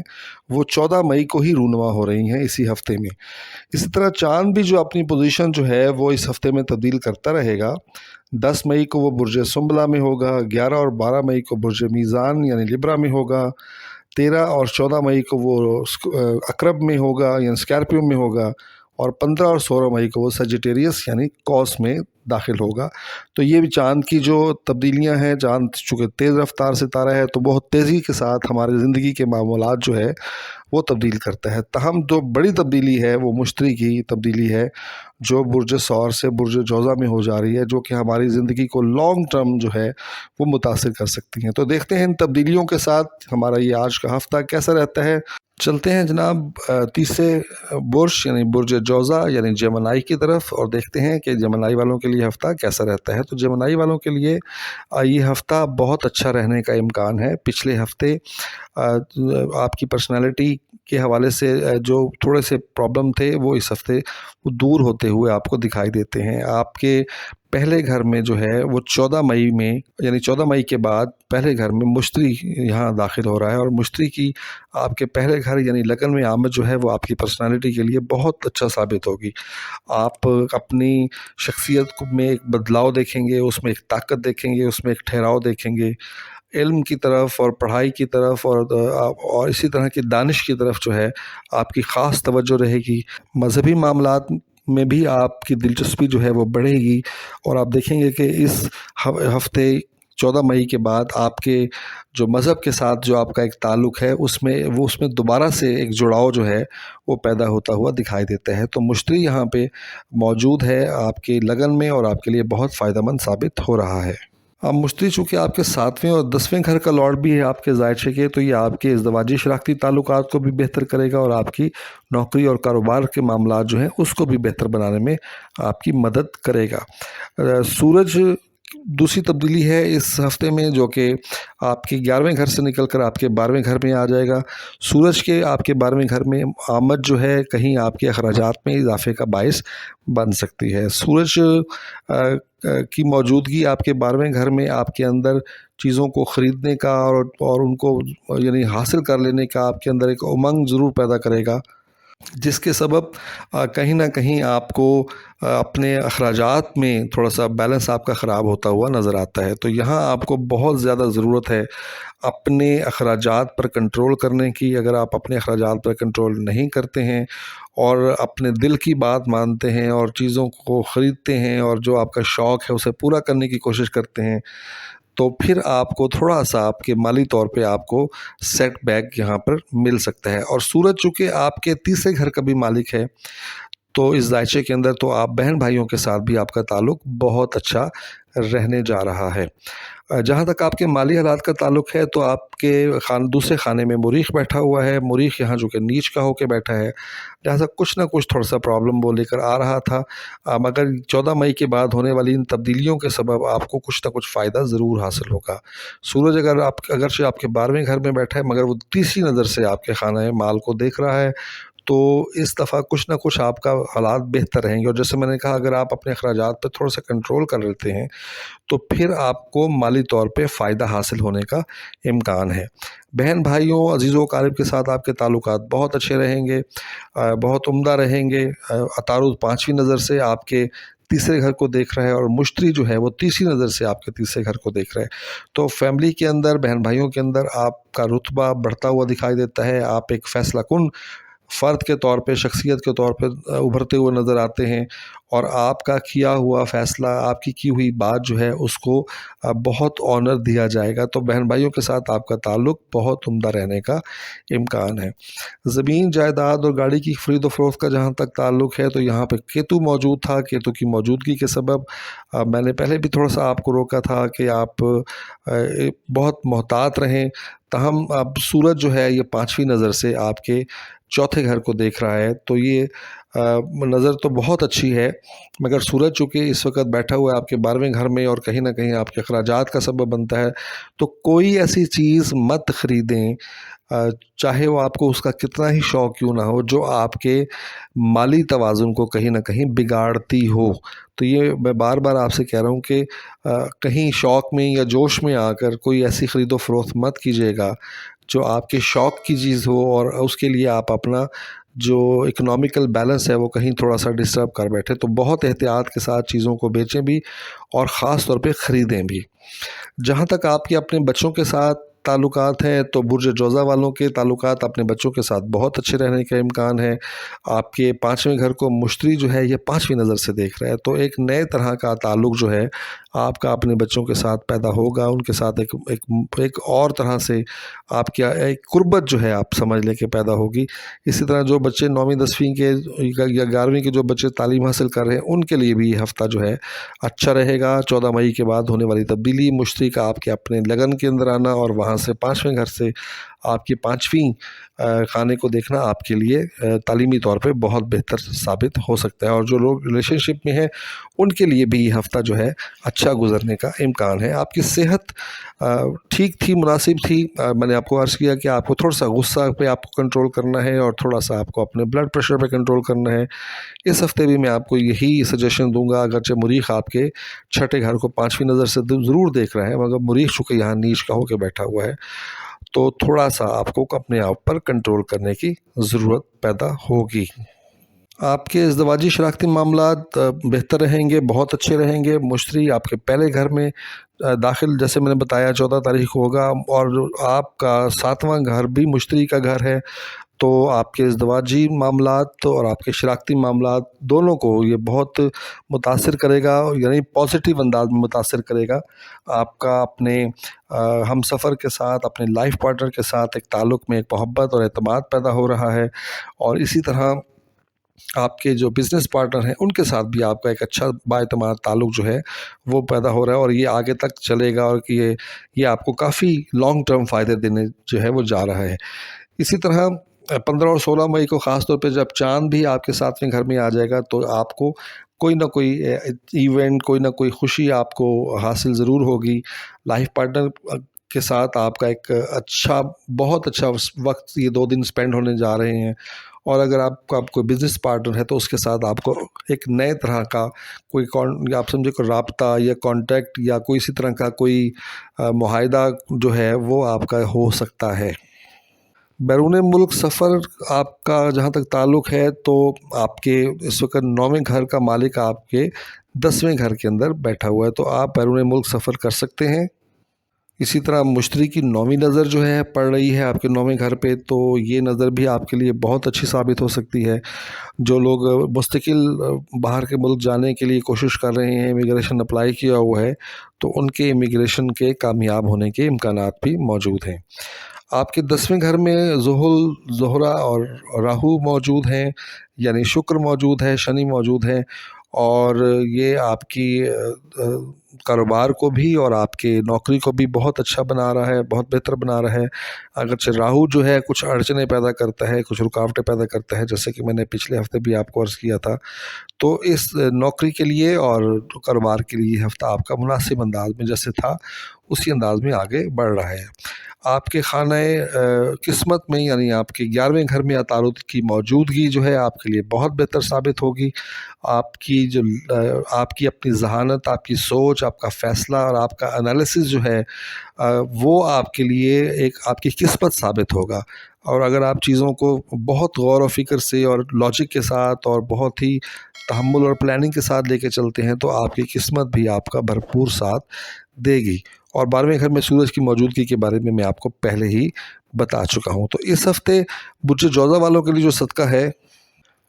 وہ 14 مئی کو ہی رونما ہو رہی ہیں اسی ہفتے میں۔ اسی طرح چاند بھی جو اپنی پوزیشن جو ہے وہ اس ہفتے میں تبدیل کرتا رہے گا۔ 10 مئی کو وہ برج سنبلہ میں ہوگا، 11 اور 12 مئی کو برج میزان یعنی لبرا میں ہوگا، 13 اور 14 مئی کو وہ عقرب میں ہوگا یعنی اسکارپیو میں ہوگا، اور 15 اور 16 مئی کو وہ سیجیٹیریس یعنی قوس میں داخل ہوگا۔ تو یہ بھی چاند کی جو تبدیلیاں ہیں، چاند چونکہ تیز رفتار ستارہ ہے تو بہت تیزی کے ساتھ ہماری زندگی کے معمولات جو ہے وہ تبدیل کرتا ہے۔ تاہم جو بڑی تبدیلی ہے وہ مشتری کی تبدیلی ہے، جو برج ثور سے برج جوزہ میں ہو جا رہی ہے، جو کہ ہماری زندگی کو لانگ ٹرم جو ہے وہ متاثر کر سکتی ہیں۔ تو دیکھتے ہیں ان تبدیلیوں کے ساتھ ہمارا یہ آج کا ہفتہ کیسا رہتا ہے۔ چلتے ہیں جناب تیسرے برج یعنی برج جوزہ یعنی جیمنائی کی طرف، اور دیکھتے ہیں کہ جیمنائی والوں کے لیے ہفتہ کیسا رہتا ہے۔ تو جیمنائی والوں کے لیے یہ ہفتہ بہت اچھا رہنے کا امکان ہے۔ پچھلے ہفتے آپ کی پرسنالٹی کے حوالے سے جو تھوڑے سے پرابلم تھے وہ اس ہفتے وہ دور ہوتے ہوئے آپ کو دکھائی دیتے ہیں۔ آپ کے پہلے گھر میں جو ہے وہ 14 مئی میں یعنی 14 مئی کے بعد پہلے گھر میں مشتری یہاں داخل ہو رہا ہے، اور مشتری کی آپ کے پہلے گھر یعنی لگن میں آمد جو ہے وہ آپ کی پرسنالٹی کے لیے بہت اچھا ثابت ہوگی۔ آپ اپنی شخصیت میں ایک بدلاؤ دیکھیں گے، اس میں ایک طاقت دیکھیں گے، اس میں ایک ٹھہراؤ دیکھیں گے، علم کی طرف اور پڑھائی کی طرف اور اسی طرح کی دانش کی طرف جو ہے آپ کی خاص توجہ رہے گی۔ مذہبی معاملات میں بھی آپ کی دلچسپی جو ہے وہ بڑھے گی، اور آپ دیکھیں گے کہ اس ہفتے 14 مئی کے بعد آپ کے جو مذہب کے ساتھ جو آپ کا ایک تعلق ہے اس میں دوبارہ سے ایک جڑاؤ جو ہے وہ پیدا ہوتا ہوا دکھائی دیتا ہے۔ تو مشتری یہاں پہ موجود ہے آپ کے لگن میں اور آپ کے لیے بہت فائدہ مند ثابت ہو رہا ہے۔ اب مشتری چونکہ آپ کے 7ویں اور 10ویں گھر کا لارڈ بھی ہے آپ کے ذائچے کے، تو یہ آپ کے ازدواجی شراکتی تعلقات کو بھی بہتر کرے گا اور آپ کی نوکری اور کاروبار کے معاملات جو ہیں اس کو بھی بہتر بنانے میں آپ کی مدد کرے گا۔ سورج دوسری تبدیلی ہے اس ہفتے میں، جو کہ آپ کے 11ویں گھر سے نکل کر آپ کے 12ویں گھر میں آ جائے گا۔ سورج کے آپ کے 12ویں گھر میں آمد جو ہے کہیں آپ کے اخراجات میں اضافے کا باعث بن سکتی ہے۔ سورج کی موجودگی آپ کے 12ویں گھر میں آپ کے اندر چیزوں کو خریدنے کا اور ان کو یعنی حاصل کر لینے کا آپ کے اندر ایک امنگ ضرور پیدا کرے گا۔ جس کے سبب کہیں نہ کہیں آپ کو اپنے اخراجات میں تھوڑا سا بیلنس آپ کا خراب ہوتا ہوا نظر آتا ہے۔ تو یہاں آپ کو بہت زیادہ ضرورت ہے اپنے اخراجات پر کنٹرول کرنے کی۔ اگر آپ اپنے اخراجات پر کنٹرول نہیں کرتے ہیں اور اپنے دل کی بات مانتے ہیں اور چیزوں کو خریدتے ہیں اور جو آپ کا شوق ہے اسے پورا کرنے کی کوشش کرتے ہیں، تو پھر آپ کو تھوڑا سا آپ کے مالی طور پہ آپ کو سیٹ بیک یہاں پر مل سکتا ہے۔ اور سورج چونکہ آپ کے تیسرے گھر کا بھی مالک ہے، تو اس دائچے کے اندر تو آپ بہن بھائیوں کے ساتھ بھی آپ کا تعلق بہت اچھا رہنے جا رہا ہے۔ جہاں تک آپ کے مالی حالات کا تعلق ہے، تو آپ کے دوسرے خانے میں مریخ بیٹھا ہوا ہے۔ مریخ یہاں جو کہ نیچ کا ہو کے بیٹھا ہے، لہٰذا کچھ نہ کچھ تھوڑا سا پرابلم وہ لے کر آ رہا تھا، مگر 14 مئی کے بعد ہونے والی ان تبدیلیوں کے سبب آپ کو کچھ نہ کچھ فائدہ ضرور حاصل ہوگا۔ سورج اگرچہ آپ کے 12ویں گھر میں بیٹھا ہے، مگر وہ تیسری نظر سے آپ کے خانہ مال کو دیکھ رہا ہے، تو اس دفعہ کچھ نہ کچھ آپ کا حالات بہتر رہیں گے۔ اور جیسے میں نے کہا، اگر آپ اپنے اخراجات پہ تھوڑا سا کنٹرول کر لیتے ہیں تو پھر آپ کو مالی طور پہ فائدہ حاصل ہونے کا امکان ہے۔ بہن بھائیوں، عزیز و اقارب کے ساتھ آپ کے تعلقات بہت اچھے رہیں گے، بہت عمدہ رہیں گے۔ عطارد 5ویں نظر سے آپ کے تیسرے گھر کو دیکھ رہا ہے، اور مشتری جو ہے وہ تیسری نظر سے آپ کے تیسرے گھر کو دیکھ رہے ہیں۔ تو فیملی کے اندر، بہن بھائیوں کے اندر آپ کا رتبہ بڑھتا ہوا دکھائی دیتا ہے۔ آپ ایک فیصلہ کن فرد کے طور پہ، شخصیت کے طور پہ ابھرتے ہوئے نظر آتے ہیں، اور آپ کا کیا ہوا فیصلہ، آپ کی ہوئی بات جو ہے اس کو بہت آنر دیا جائے گا۔ تو بہن بھائیوں کے ساتھ آپ کا تعلق بہت عمدہ رہنے کا امکان ہے۔ زمین، جائیداد اور گاڑی کی خرید و فروخت کا جہاں تک تعلق ہے، تو یہاں پہ کیتو موجود تھا۔ کیتو کی موجودگی کے سبب میں نے پہلے بھی تھوڑا سا آپ کو روکا تھا کہ آپ بہت محتاط رہیں۔ تاہم اب سورج جو ہے یہ 5ویں نظر سے آپ کے چوتھے گھر کو دیکھ رہا ہے، تو یہ نظر تو بہت اچھی ہے، مگر سورج چونکہ اس وقت بیٹھا ہوا ہے آپ کے 12ویں گھر میں اور کہیں نہ کہیں آپ کے اخراجات کا سبب بنتا ہے، تو کوئی ایسی چیز مت خریدیں، چاہے وہ آپ کو اس کا کتنا ہی شوق کیوں نہ ہو، جو آپ کے مالی توازن کو کہیں نہ کہیں بگاڑتی ہو۔ تو یہ میں بار بار آپ سے کہہ رہا ہوں کہ کہیں شوق میں یا جوش میں آ کر کوئی ایسی خرید و فروخت مت کیجیے گا جو آپ کے شوق کی چیز ہو، اور اس کے لیے آپ اپنا جو اکنامیکل بیلنس ہے وہ کہیں تھوڑا سا ڈسٹرب کر بیٹھے۔ تو بہت احتیاط کے ساتھ چیزوں کو بیچیں بھی، اور خاص طور پہ خریدیں بھی۔ جہاں تک آپ کے اپنے بچوں کے ساتھ تعلقات ہیں، تو برج جوزہ والوں کے تعلقات اپنے بچوں کے ساتھ بہت اچھے رہنے کا امکان ہے۔ آپ کے 5ویں گھر کو مشتری جو ہے یہ 5ویں نظر سے دیکھ رہا ہے، تو ایک نئے طرح کا تعلق جو ہے آپ کا اپنے بچوں کے ساتھ پیدا ہوگا۔ ان کے ساتھ ایک اور طرح سے آپ کیا ایک قربت جو ہے آپ سمجھ لیں کہ پیدا ہوگی۔ اسی طرح جو بچے 9ویں 10ویں کے یا 11ویں کے جو بچے تعلیم حاصل کر رہے ہیں، ان کے لیے بھی یہ ہفتہ جو ہے اچھا رہے گا۔ 14 مئی کے بعد ہونے والی تبدیلی، مشتری کا آپ کے اپنے لگن کے اندر آنا اور وہاں سے 5ویں گھر سے آپ کی 5ویں خانے کو دیکھنا آپ کے لیے تعلیمی طور پہ بہت بہتر ثابت ہو سکتا ہے۔ اور جو لوگ ریلیشن شپ میں ہیں ان کے لیے بھی یہ ہفتہ جو ہے اچھا گزرنے کا امکان ہے۔ آپ کی صحت ٹھیک تھی، مناسب تھی۔ میں نے آپ کو عرض کیا کہ آپ کو تھوڑا سا غصہ پہ آپ کو کنٹرول کرنا ہے، اور تھوڑا سا آپ کو اپنے بلڈ پریشر پہ کنٹرول کرنا ہے۔ اس ہفتے بھی میں آپ کو یہی سجیشن دوں گا، اگرچہ مریخ آپ کے چھٹے گھر کو 5ویں نظر سے ضرور دیکھ رہا ہے، مگر مریخ چونکہ یہاں نیچ کا ہو کے بیٹھا ہوا ہے، تو تھوڑا سا آپ کو اپنے آپ پر کنٹرول کرنے کی ضرورت پیدا ہوگی۔ آپ کے ازدواجی شراکتی معاملات بہتر رہیں گے، بہت اچھے رہیں گے۔ مشتری آپ کے پہلے گھر میں داخل، جیسے میں نے بتایا 14 تاریخ کو ہوگا، اور آپ کا 7واں گھر بھی مشتری کا گھر ہے، تو آپ کے ازدواجی معاملات اور آپ کے شراکتی معاملات دونوں کو یہ بہت متاثر کرے گا، یعنی پازیٹیو انداز میں متاثر کرے گا۔ آپ کا اپنے ہم سفر کے ساتھ، اپنے لائف پارٹنر کے ساتھ ایک تعلق میں ایک محبت اور اعتماد پیدا ہو رہا ہے، اور اسی طرح آپ کے جو بزنس پارٹنر ہیں ان کے ساتھ بھی آپ کا ایک اچھا بااعتماد تعلق جو ہے وہ پیدا ہو رہا ہے، اور یہ آگے تک چلے گا، اور کہ یہ آپ کو کافی لانگ ٹرم فائدے دینے جو ہے وہ جا رہا ہے۔ اسی طرح 15 اور 16 مئی کو خاص طور پہ جب چاند بھی آپ کے 7ویں گھر میں آ جائے گا، تو آپ کو کوئی نہ کوئی ایونٹ، کوئی نہ کوئی خوشی آپ کو حاصل ضرور ہوگی۔ لائف پارٹنر کے ساتھ آپ کا ایک بہت اچھا وقت یہ 2 دن سپینڈ ہونے جا رہے ہیں، اور اگر آپ کا کوئی بزنس پارٹنر ہے تو اس کے ساتھ آپ کو ایک نئے طرح کا کوئی آپ سمجھے کوئی رابطہ یا کانٹیکٹ یا کوئی اسی طرح کا کوئی معاہدہ جو ہے وہ آپ کا ہو سکتا ہے۔ बैरून मुल्क सफ़र आपका जहाँ तक ताल्लुक़ है तो आपके इस वक्त 9वें घर का मालिक आपके 10वें घर के अंदर बैठा हुआ है, तो आप बैरून मुल्क सफ़र कर सकते हैं। इसी तरह मुश्तरी की 9वीं नज़र जो है पड़ रही है आपके 9वें घर पे, तो ये नज़र भी आपके लिए बहुत अच्छी साबित हो सकती है। जो लोग मुस्तकिल बाहर के मुल्क जाने के लिए कोशिश कर रहे हैं, इमिग्रेशन अप्लाई किया हुआ है, तो उनके इमिग्रेशन के कामयाब होने के इम्कानात भी मौजूद हैं। आपके 10वें घर में ज़ुहुल, ज़ोहरा और राहु मौजूद हैं, यानी शुक्र मौजूद है, शनि मौजूद है, और ये आपकी कारोबार को भी और आपके नौकरी को भी बहुत अच्छा बना रहा है, बहुत बेहतर बना रहा है। अगरचे राहु जो है कुछ अड़चने पैदा करता है, कुछ रुकावटें पैदा करता है, जैसे कि मैंने पिछले हफ्ते भी आपको अर्ज़ किया था। तो इस नौकरी के लिए और कारोबार के लिए हफ़्ता आपका मुनासिब अंदाज में जैसे था उसी अंदाज में आगे बढ़ रहा है। आपके खाने किस्मत में, यानी आपके 11वें घर में अतारुद की मौजूदगी जो है आपके लिए बहुत बेहतर साबित होगी। आपकी जो आपकी अपनी ज़हानत, आपकी सोच, आपका फ़ैसला और आपका एनालिसिस जो है वो आपके लिए एक आपकी किस्मत साबित होगा। और अगर आप चीज़ों को बहुत गौर व फ़िक्र से और लॉजिक के साथ और बहुत ही तहम्मुल और प्लानिंग के साथ लेके चलते हैं तो आपकी किस्मत भी आपका भरपूर साथ देगी। और 12वें घर में सूरज की मौजूदगी के बारे में मैं आपको पहले ही बता चुका हूँ। तो इस हफ़्ते बुर्ज जौज़ा वालों के लिए जो सदका है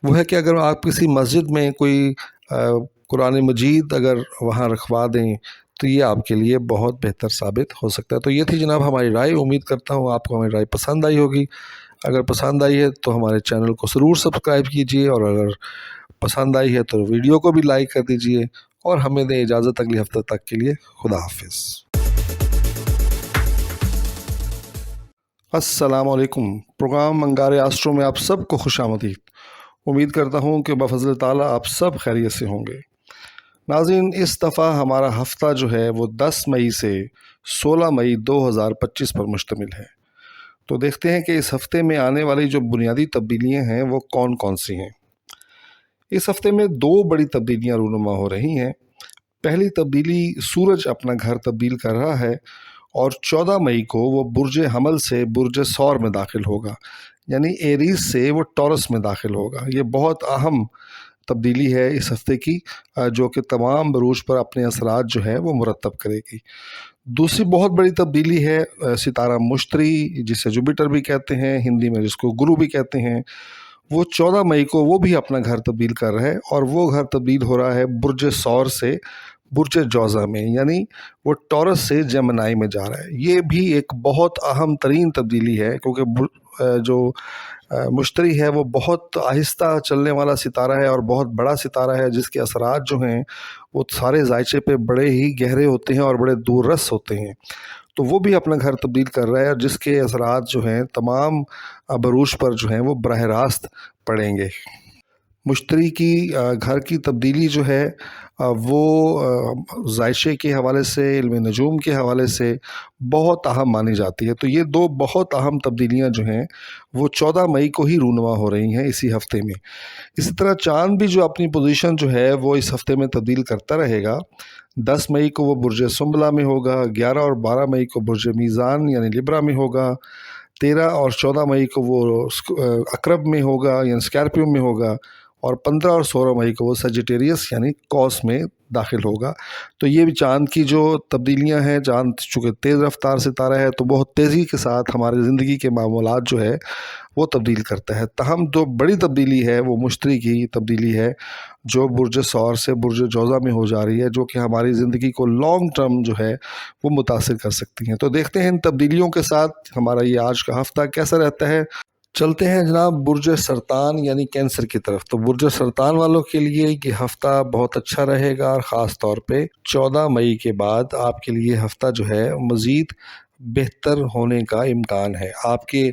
वो है कि अगर आप किसी मस्जिद में कोई कुरान मजीद अगर वहाँ रखवा दें तो ये आपके लिए बहुत बेहतर साबित हो सकता है। तो ये थी जनाब हमारी राय। उम्मीद करता हूँ आपको हमारी राय पसंद आई होगी। अगर पसंद आई है तो हमारे चैनल को ज़रूर सब्सक्राइब कीजिए, और अगर पसंद आई है तो वीडियो को भी लाइक कर दीजिए, और हमें दें इजाज़त अगले हफ्ते तक के लिए। खुदा हाफिज़। अस्सलाम वालेकुम। प्रोग्राम मंगारे आस्ट्रो में आप सबको खुशामदीद। उम्मीद करता हूँ कि बफज़ल ताला आप सब खैरियत से होंगे। नाज़रीन, इस दफ़ा हमारा हफ़्ता जो है वो 10 मई से 16 मई 2025 पर मुश्तमिल है। तो देखते हैं कि इस हफ़्ते में आने वाली जो बुनियादी तब्दीलियाँ हैं वो कौन कौन सी हैं। इस हफ़्ते में 2 बड़ी तब्दीलियाँ रूनुमा हो रही हैं। पहली तब्दीली, सूरज अपना घर तब्दील कर रहा है और 14 मई को वो बुर्ज हमल से बुर्ज सौर में दाखिल होगा, यानी एरीज से वो टॉरस में दाखिल होगा। ये बहुत अहम तब्दीली है इस हफ़्ते की, जो कि तमाम बरूज पर अपने असरात जो है वो मुरतब करेगी। दूसरी बहुत बड़ी तब्दीली है सितारा मुश्तरी, जिसे जुपिटर भी कहते हैं, हिंदी में जिसको गुरु भी कहते हैं, वो 14 मई को वो भी अपना घर तब्दील कर रहा है, और वो घर तब्दील हो रहा है बुर्ज सौर से बुर्ज जौज़ा में, यानी वो टॉरस से जेमिनी में जा रहा है। ये भी एक बहुत अहम तरीन तब्दीली है, क्योंकि जो मुश्तरी है वो बहुत आहिस्ता चलने वाला सितारा है और बहुत बड़ा सितारा है, जिसके असरात जो हैं वो सारे ज़ायचे पे बड़े ही गहरे होते हैं और बड़े दूररस होते हैं। तो वो भी अपना घर तब्दील कर रहा है, और जिसके असरात जो हैं तमाम बरूज पर जो हैं वो बरह रास्त पड़ेंगे। मुश्तरी की घर की तब्दीली जो है वो ज़ायशे के हवाले से, इल्म नजूम के हवाले से बहुत अहम मानी जाती है। तो ये 2 बहुत अहम तब्दीलियाँ जो हैं वो 14 मई को ही रूनुमा हो रही हैं इसी हफ़्ते में। इसी तरह चाँद भी जो अपनी पोजीशन जो है वो इस हफ़्ते में तब्दील करता रहेगा। 10 मई को वो बुर्ज सुंबला में होगा, 11 और 12 मई को बुर्ज मीज़ान यानी लिब्रा में होगा, 13 और 14 मई को वो अक़रब में होगा यानी स्कॉर्पियो में होगा, और 15 और 16 मई को वो सजिटेरियस यानी कौस में दाखिल होगा। तो ये भी चाँद की जो तब्दीलियाँ हैं, चाँद चूँकि तेज़ रफ्तार सितारा है तो बहुत तेज़ी के साथ हमारी ज़िंदगी के मामूलात जो है वो तब्दील करता है। तहम जो बड़ी तब्दीली है वो मुश्तरी की तब्दीली है, जो बुर्ज सौर से बुर्ज जौज़ा में हो जा रही है, जो कि हमारी ज़िंदगी को लॉन्ग टर्म जो है वो मुतासिर कर सकती हैं। तो देखते हैं इन तब्दीलियों के साथ हमारा ये आज का हफ़्ता कैसा रहता है। चलते हैं जनाब बुर्ज सरतान यानी कैंसर की तरफ। तो बुर्ज सरतान वालों के लिए ये हफ़्ता बहुत अच्छा रहेगा, और ख़ास तौर पे 14 मई के बाद आपके लिए हफ़्ता जो है मज़ीद बेहतर होने का इम्कान है। आपके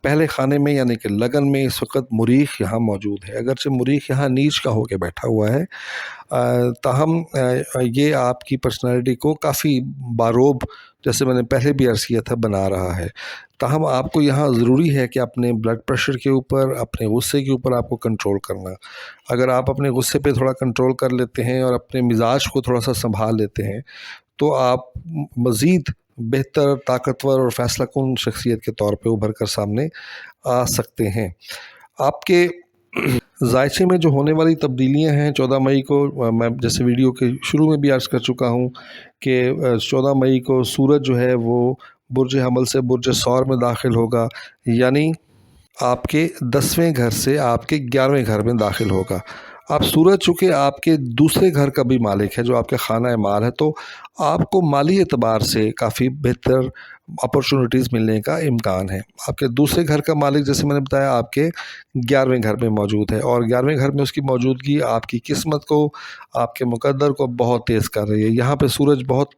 पहले खाने में यानी कि लगन में इस वक्त मुरीख यहाँ मौजूद है। अगरचे मुरीख यहाँ नीच का होकर बैठा हुआ है, ताहम ये आपकी पर्सनैलिटी को काफ़ी बारोब, जैसे मैंने पहले भी अर्ज़ किया था, बना रहा है। ताहम आपको यहाँ ज़रूरी है कि अपने ब्लड प्रेशर के ऊपर, अपने गुस्से के ऊपर आपको कंट्रोल करना। अगर आप अपने गुस्से पे थोड़ा कंट्रोल कर लेते हैं और अपने मिजाज को थोड़ा सा संभाल लेते हैं तो आप मज़ीद बेहतर, ताकतवर और फैसला कुन शख्सियत के तौर पे उभर कर सामने आ सकते हैं। आपके जायचे में जो होने वाली तब्दीलियां हैं 14 मई को, मैं जैसे वीडियो के शुरू में भी अर्ज़ कर चुका हूं कि 14 मई को सूरज जो है वो बुर्ज हमल से बुर्ज सौर में दाखिल होगा, यानी आपके 10वें घर से आपके 11वें घर में दाखिल होगा। अब सूरज चूँकि आपके दूसरे घर का भी मालिक है, जो आपके खाना माल है, तो आपको माली एतबार से काफ़ी बेहतर अपॉर्चुनिटीज़ मिलने का इम्कान है। आपके दूसरे घर का मालिक, जैसे मैंने बताया, आपके 11वें घर में मौजूद है, और 11वें घर में उसकी मौजूदगी आपकी किस्मत को, आपके मुकद्दर को बहुत तेज़ कर रही है। यहाँ पे सूरज बहुत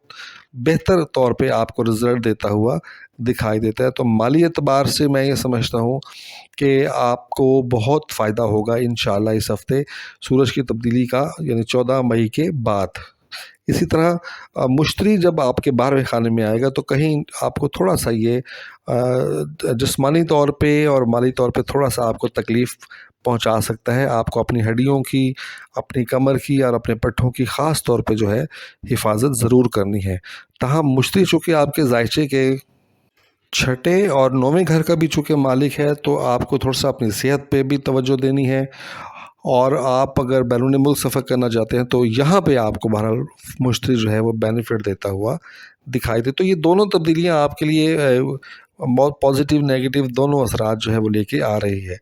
बेहतर तौर पे आपको रिज़ल्ट देता हुआ दिखाई देता है। तो माली एतबार से मैं ये समझता हूँ कि आपको बहुत फ़ायदा होगा इंशाअल्लाह इस हफ़्ते सूरज की तब्दीली का, यानी 14 मई के बाद। इसी तरह मुश्तरी जब आपके 12वें खाने में आएगा तो कहीं आपको थोड़ा सा ये जिस्मानी तौर पे और माली तौर पे थोड़ा सा आपको तकलीफ़ पहुंचा सकता है। आपको अपनी हड्डियों की, अपनी कमर की और अपने पट्ठों की ख़ास तौर पे जो है हिफाजत ज़रूर करनी है। ताहम मुश्तरी चूँकि आपके जायचे के छठे और 9वें घर का भी चूँकि मालिक है, तो आपको थोड़ा सा अपनी सेहत पे भी तवज्जो देनी है। और आप अगर बैरून मुल्क सफ़र करना चाहते हैं तो यहाँ पे आपको बहरहाल मुश्तरी जो है वो बेनिफिट देता हुआ दिखाई दे। तो ये दोनों तब्दीलियाँ आपके लिए बहुत पॉजिटिव नेगेटिव दोनों असरात जो है वो लेके आ रही है।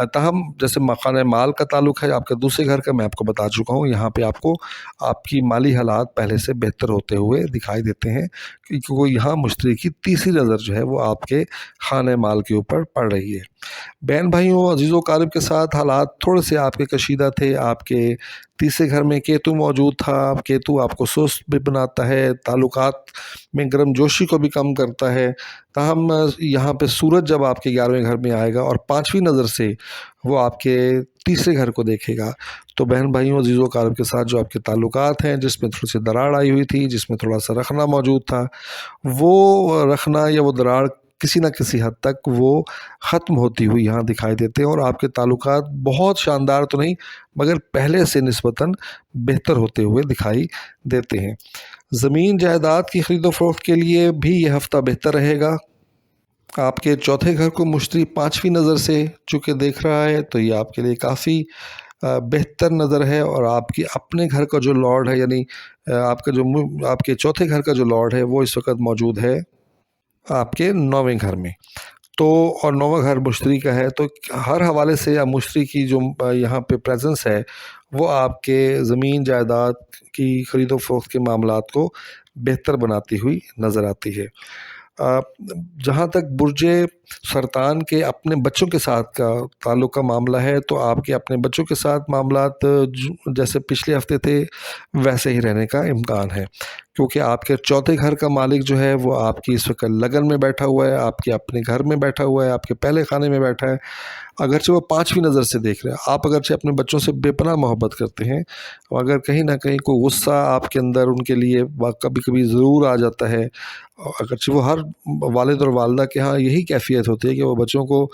ताहम जैसे मकान माल का ताल्लुक़ है आपके दूसरे घर का, मैं आपको बता चुका हूँ, यहाँ पे आपको आपकी माली हालात पहले से बेहतर होते हुए दिखाई देते हैं, क्योंकि यहाँ मुश्तरी की तीसरी नज़र जो है वो आपके खाने माल के ऊपर पड़ रही है। बहन भाइयों, अजीज़ों क़ारिब के साथ हालात थोड़े से आपके कशीदा थे। आपके तीसरे घर में केतु मौजूद था। केतु आपको सुस्त भी बनाता है, ताल्लुकात में गर्मजोशी को भी कम करता है। ताहम यहाँ पे सूरज जब आपके 11वें घर में आएगा और 5वीं नज़र से वो आपके तीसरे घर को देखेगा, तो बहन भाइयों, अजीज़ों क़ारिब के साथ जो आपके ताल्लुकात हैं, जिसमें थोड़ी सी दरार आई हुई थी, जिसमें थोड़ा सा रखना मौजूद था, वो रखना या वो दरार किसी न किसी हद तक वो ख़त्म होती हुई यहाँ दिखाई देते हैं, और आपके ताल्लुकात बहुत शानदार तो नहीं मगर पहले से निस्बतन बेहतर होते हुए दिखाई देते हैं। ज़मीन जायदाद की ख़रीदो फ़रोख्त के लिए भी ये हफ़्ता बेहतर रहेगा। आपके चौथे घर को मुश्तरी 5वीं नज़र से चूँकि देख रहा है, तो ये आपके लिए काफ़ी बेहतर नज़र है। और आपके अपने घर का जो लॉर्ड है, यानी आपके चौथे घर का जो लॉर्ड है, वो इस वक्त मौजूद है आपके 9वें घर में। तो और 9वां घर मुश्तरी का है, तो हर हवाले से मुश्तरी की जो यहाँ पे प्रेजेंस है, वो आपके ज़मीन जायदाद की ख़रीदो फ़रोख्त के मामलात को बेहतर बनाती हुई नज़र आती है। जहाँ तक बुर्जे सरतान के अपने बच्चों के साथ का ताल्लुक़ का मामला है, तो आपके अपने बच्चों के साथ मामलात जैसे पिछले हफ़्ते थे वैसे ही रहने का इम्कान है, क्योंकि आपके चौथे घर का मालिक जो है वो आपकी इस वक्त लगन में बैठा हुआ है, आपके अपने घर में बैठा हुआ है, आपके पहले खाने में बैठा है। अगरचे वो 5वीं नज़र से देख रहे हैं। आप अगरचे अपने बच्चों से बेपनाह मोहब्बत करते हैं, और अगर कहीं ना कहीं कोई गुस्सा आपके अंदर उनके लिए कभी कभी ज़रूर आ जाता है, अगरचे वो हर वालिद और वालदा के यहाँ यही कैफियत होती है कि वो बच्चों को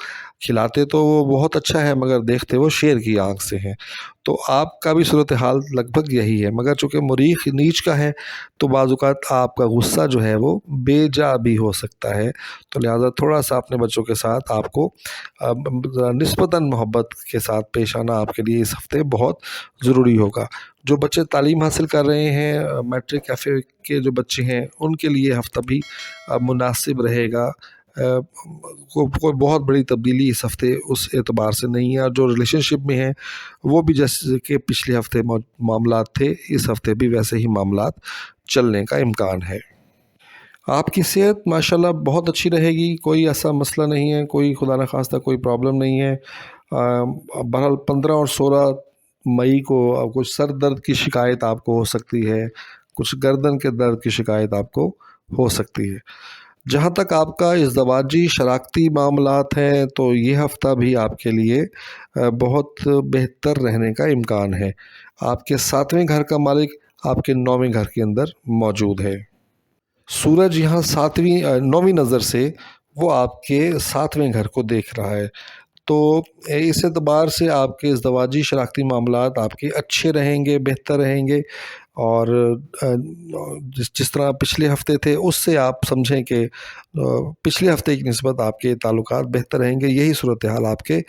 खिलाते तो वो बहुत अच्छा है, मगर देखते वो शेर की आँख से हैं। तो आपका भी सूरत हाल लगभग यही है, मगर चूँकि मरीख़ नीच का है, तो बाज़-औक़ात आपका गुस्सा जो है वो बेजा भी हो सकता है। तो लिहाजा थोड़ा सा अपने बच्चों के साथ आपको निस्बतन मोहब्बत के साथ पेश आना आपके लिए इस हफ़्ते बहुत ज़रूरी होगा। जो बच्चे तालीम हासिल कर रहे हैं, मैट्रिक कैफ़े के जो बच्चे हैं, उनके लिए हफ़्ता भी मुनासिब रहेगा। कोई बहुत बड़ी तब्दीली इस हफ़्ते उस एतबार से नहीं है, और जो रिलेशनशिप में है वो भी जैसे कि पिछले हफ़्ते मामलात थे, इस हफ़्ते भी वैसे ही मामलात चलने का इम्कान है। आपकी सेहत माशाल्लाह बहुत अच्छी रहेगी, कोई ऐसा मसला नहीं है, कोई खुदा न खास्ता कोई प्रॉब्लम नहीं है। बहरहाल 15 और 16 मई को कुछ सर दर्द की शिकायत आपको हो सकती है, कुछ गर्दन के दर्द की शिकायत आपको हो सकती है। जहाँ तक आपका इज़्दवाजी शराकती मामलात हैं, तो ये हफ़्ता भी आपके लिए बहुत बेहतर रहने का इम्कान है। आपके 7वें घर का मालिक आपके 9वें घर के अंदर मौजूद है। सूरज यहाँ 9वीं नज़र से वो आपके 7वें घर को देख रहा है, तो इस एतबार से आपके इज़्दवाजी शराकती मामलात आपके अच्छे रहेंगे, बेहतर रहेंगे। اور جس طرح پچھلے ہفتے تھے اس سے آپ سمجھیں کہ پچھلے ہفتے کی نسبت آپ کے تعلقات بہتر رہیں گے. یہی صورتحال آپ کے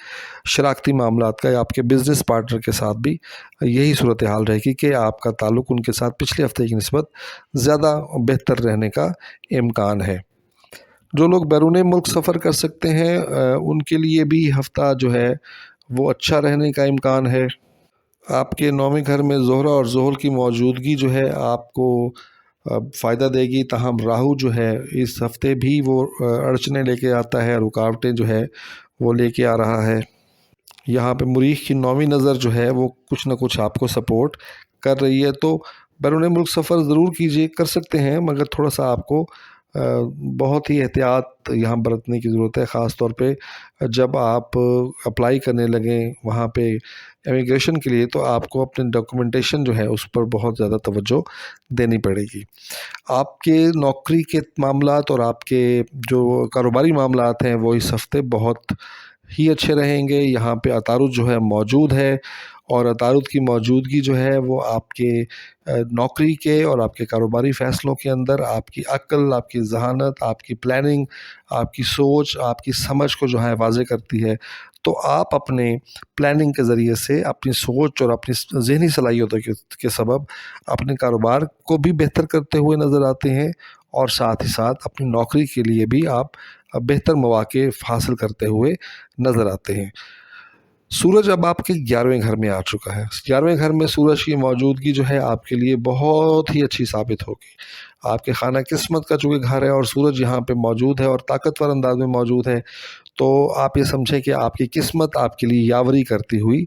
شراکتی معاملات کا یا آپ کے بزنس پارٹنر کے ساتھ بھی یہی صورتحال رہے گی کہ آپ کا تعلق ان کے ساتھ پچھلے ہفتے کی نسبت زیادہ بہتر رہنے کا امکان ہے. جو لوگ بیرون ملک سفر کر سکتے ہیں ان کے لیے بھی ہفتہ جو ہے وہ اچھا رہنے کا امکان ہے. آپ کے نویں گھر میں زہرہ اور زحل کی موجودگی جو ہے آپ کو فائدہ دے گی، تاہم راہو جو ہے اس ہفتے بھی وہ اڑچنیں لے کے آتا ہے، رکاوٹیں جو ہے وہ لے کے آ رہا ہے. یہاں پہ مریخ کی 9ویں نظر جو ہے وہ کچھ نہ کچھ آپ کو سپورٹ کر رہی ہے. تو بیرون ملک سفر ضرور کیجیے، کر سکتے ہیں، مگر تھوڑا سا آپ کو بہت ہی احتیاط یہاں برتنے کی ضرورت ہے، خاص طور پہ جب آپ اپلائی کرنے لگیں وہاں پہ امیگریشن کے لیے، تو آپ کو اپنے ڈاکومنٹیشن جو ہے اس پر بہت زیادہ توجہ دینی پڑے گی. آپ کے نوکری کے معاملات اور آپ کے جو کاروباری معاملات ہیں وہ اس ہفتے بہت ہی اچھے رہیں گے. یہاں پہ عطارد جو ہے موجود ہے، اور عطارد کی موجودگی جو ہے وہ آپ کے نوکری کے اور آپ کے کاروباری فیصلوں کے اندر آپ کی عقل، آپ کی ذہانت، آپ کی پلاننگ، آپ کی سوچ، آپ کی سمجھ کو جو ہے واضح کرتی ہے. تو آپ اپنے پلاننگ کے ذریعے سے اپنی سوچ اور اپنی ذہنی صلاحیتوں کے سبب اپنے کاروبار کو بھی بہتر کرتے ہوئے نظر آتے ہیں، اور ساتھ ہی ساتھ اپنی نوکری کے لیے بھی آپ بہتر مواقع حاصل کرتے ہوئے نظر آتے ہیں. سورج اب آپ کے 11ویں گھر میں آ چکا ہے. 11ویں گھر میں سورج کی موجودگی جو ہے آپ کے لیے بہت ہی اچھی ثابت ہوگی. آپ کے خانہ قسمت کا چونکہ گھر ہے اور سورج یہاں پہ موجود ہے اور طاقتور انداز میں موجود ہے، تو آپ یہ سمجھیں کہ آپ کی قسمت آپ کے لیے یاوری کرتی ہوئی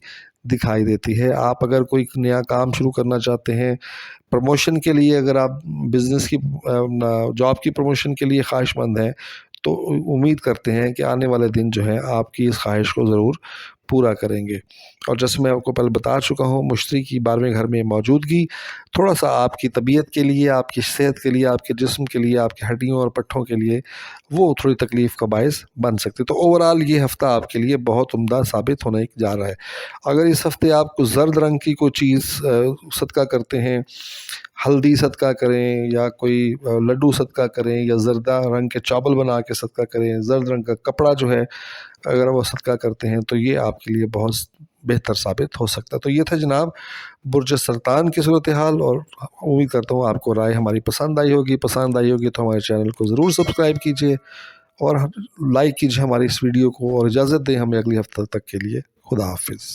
دکھائی دیتی ہے. آپ اگر کوئی نیا کام شروع کرنا چاہتے ہیں، پروموشن کے لیے، اگر آپ بزنس کی جاب کی پروموشن کے لیے خواہش مند ہیں، تو امید کرتے ہیں کہ آنے والے دن جو ہے آپ کی اس خواہش کو ضرور پورا کریں گے. اور جیسے میں آپ کو پہلے بتا چکا ہوں، مشتری کی 12ویں گھر میں موجودگی تھوڑا سا آپ کی طبیعت کے لیے، آپ کی صحت کے لیے، آپ کے جسم کے لیے، آپ کی ہڈیوں اور پٹھوں کے لیے وہ تھوڑی تکلیف کا باعث بن سکتی. تو اوورآل یہ ہفتہ آپ کے لیے بہت عمدہ ثابت ہونے جا رہا ہے. اگر اس ہفتے آپ کو زرد رنگ کی کوئی چیز صدقہ کرتے ہیں، ہلدی صدقہ کریں یا کوئی لڈو صدقہ کریں یا زردہ رنگ کے چاول بنا کے صدقہ کریں، زرد رنگ کا کپڑا جو ہے اگر وہ صدقہ کرتے ہیں، تو یہ آپ کے لیے بہت بہتر ثابت ہو سکتا ہے. تو یہ تھا جناب برج سرطان کی صورتحال، اور امید کرتا ہوں آپ کو رائے ہماری پسند آئی ہوگی. پسند آئی ہوگی تو ہمارے چینل کو ضرور سبسکرائب کیجیے اور لائک کیجیے ہماری اس ویڈیو کو، اور اجازت دیں ہمیں اگلی ہفتہ تک کے لیے. خدا حافظ.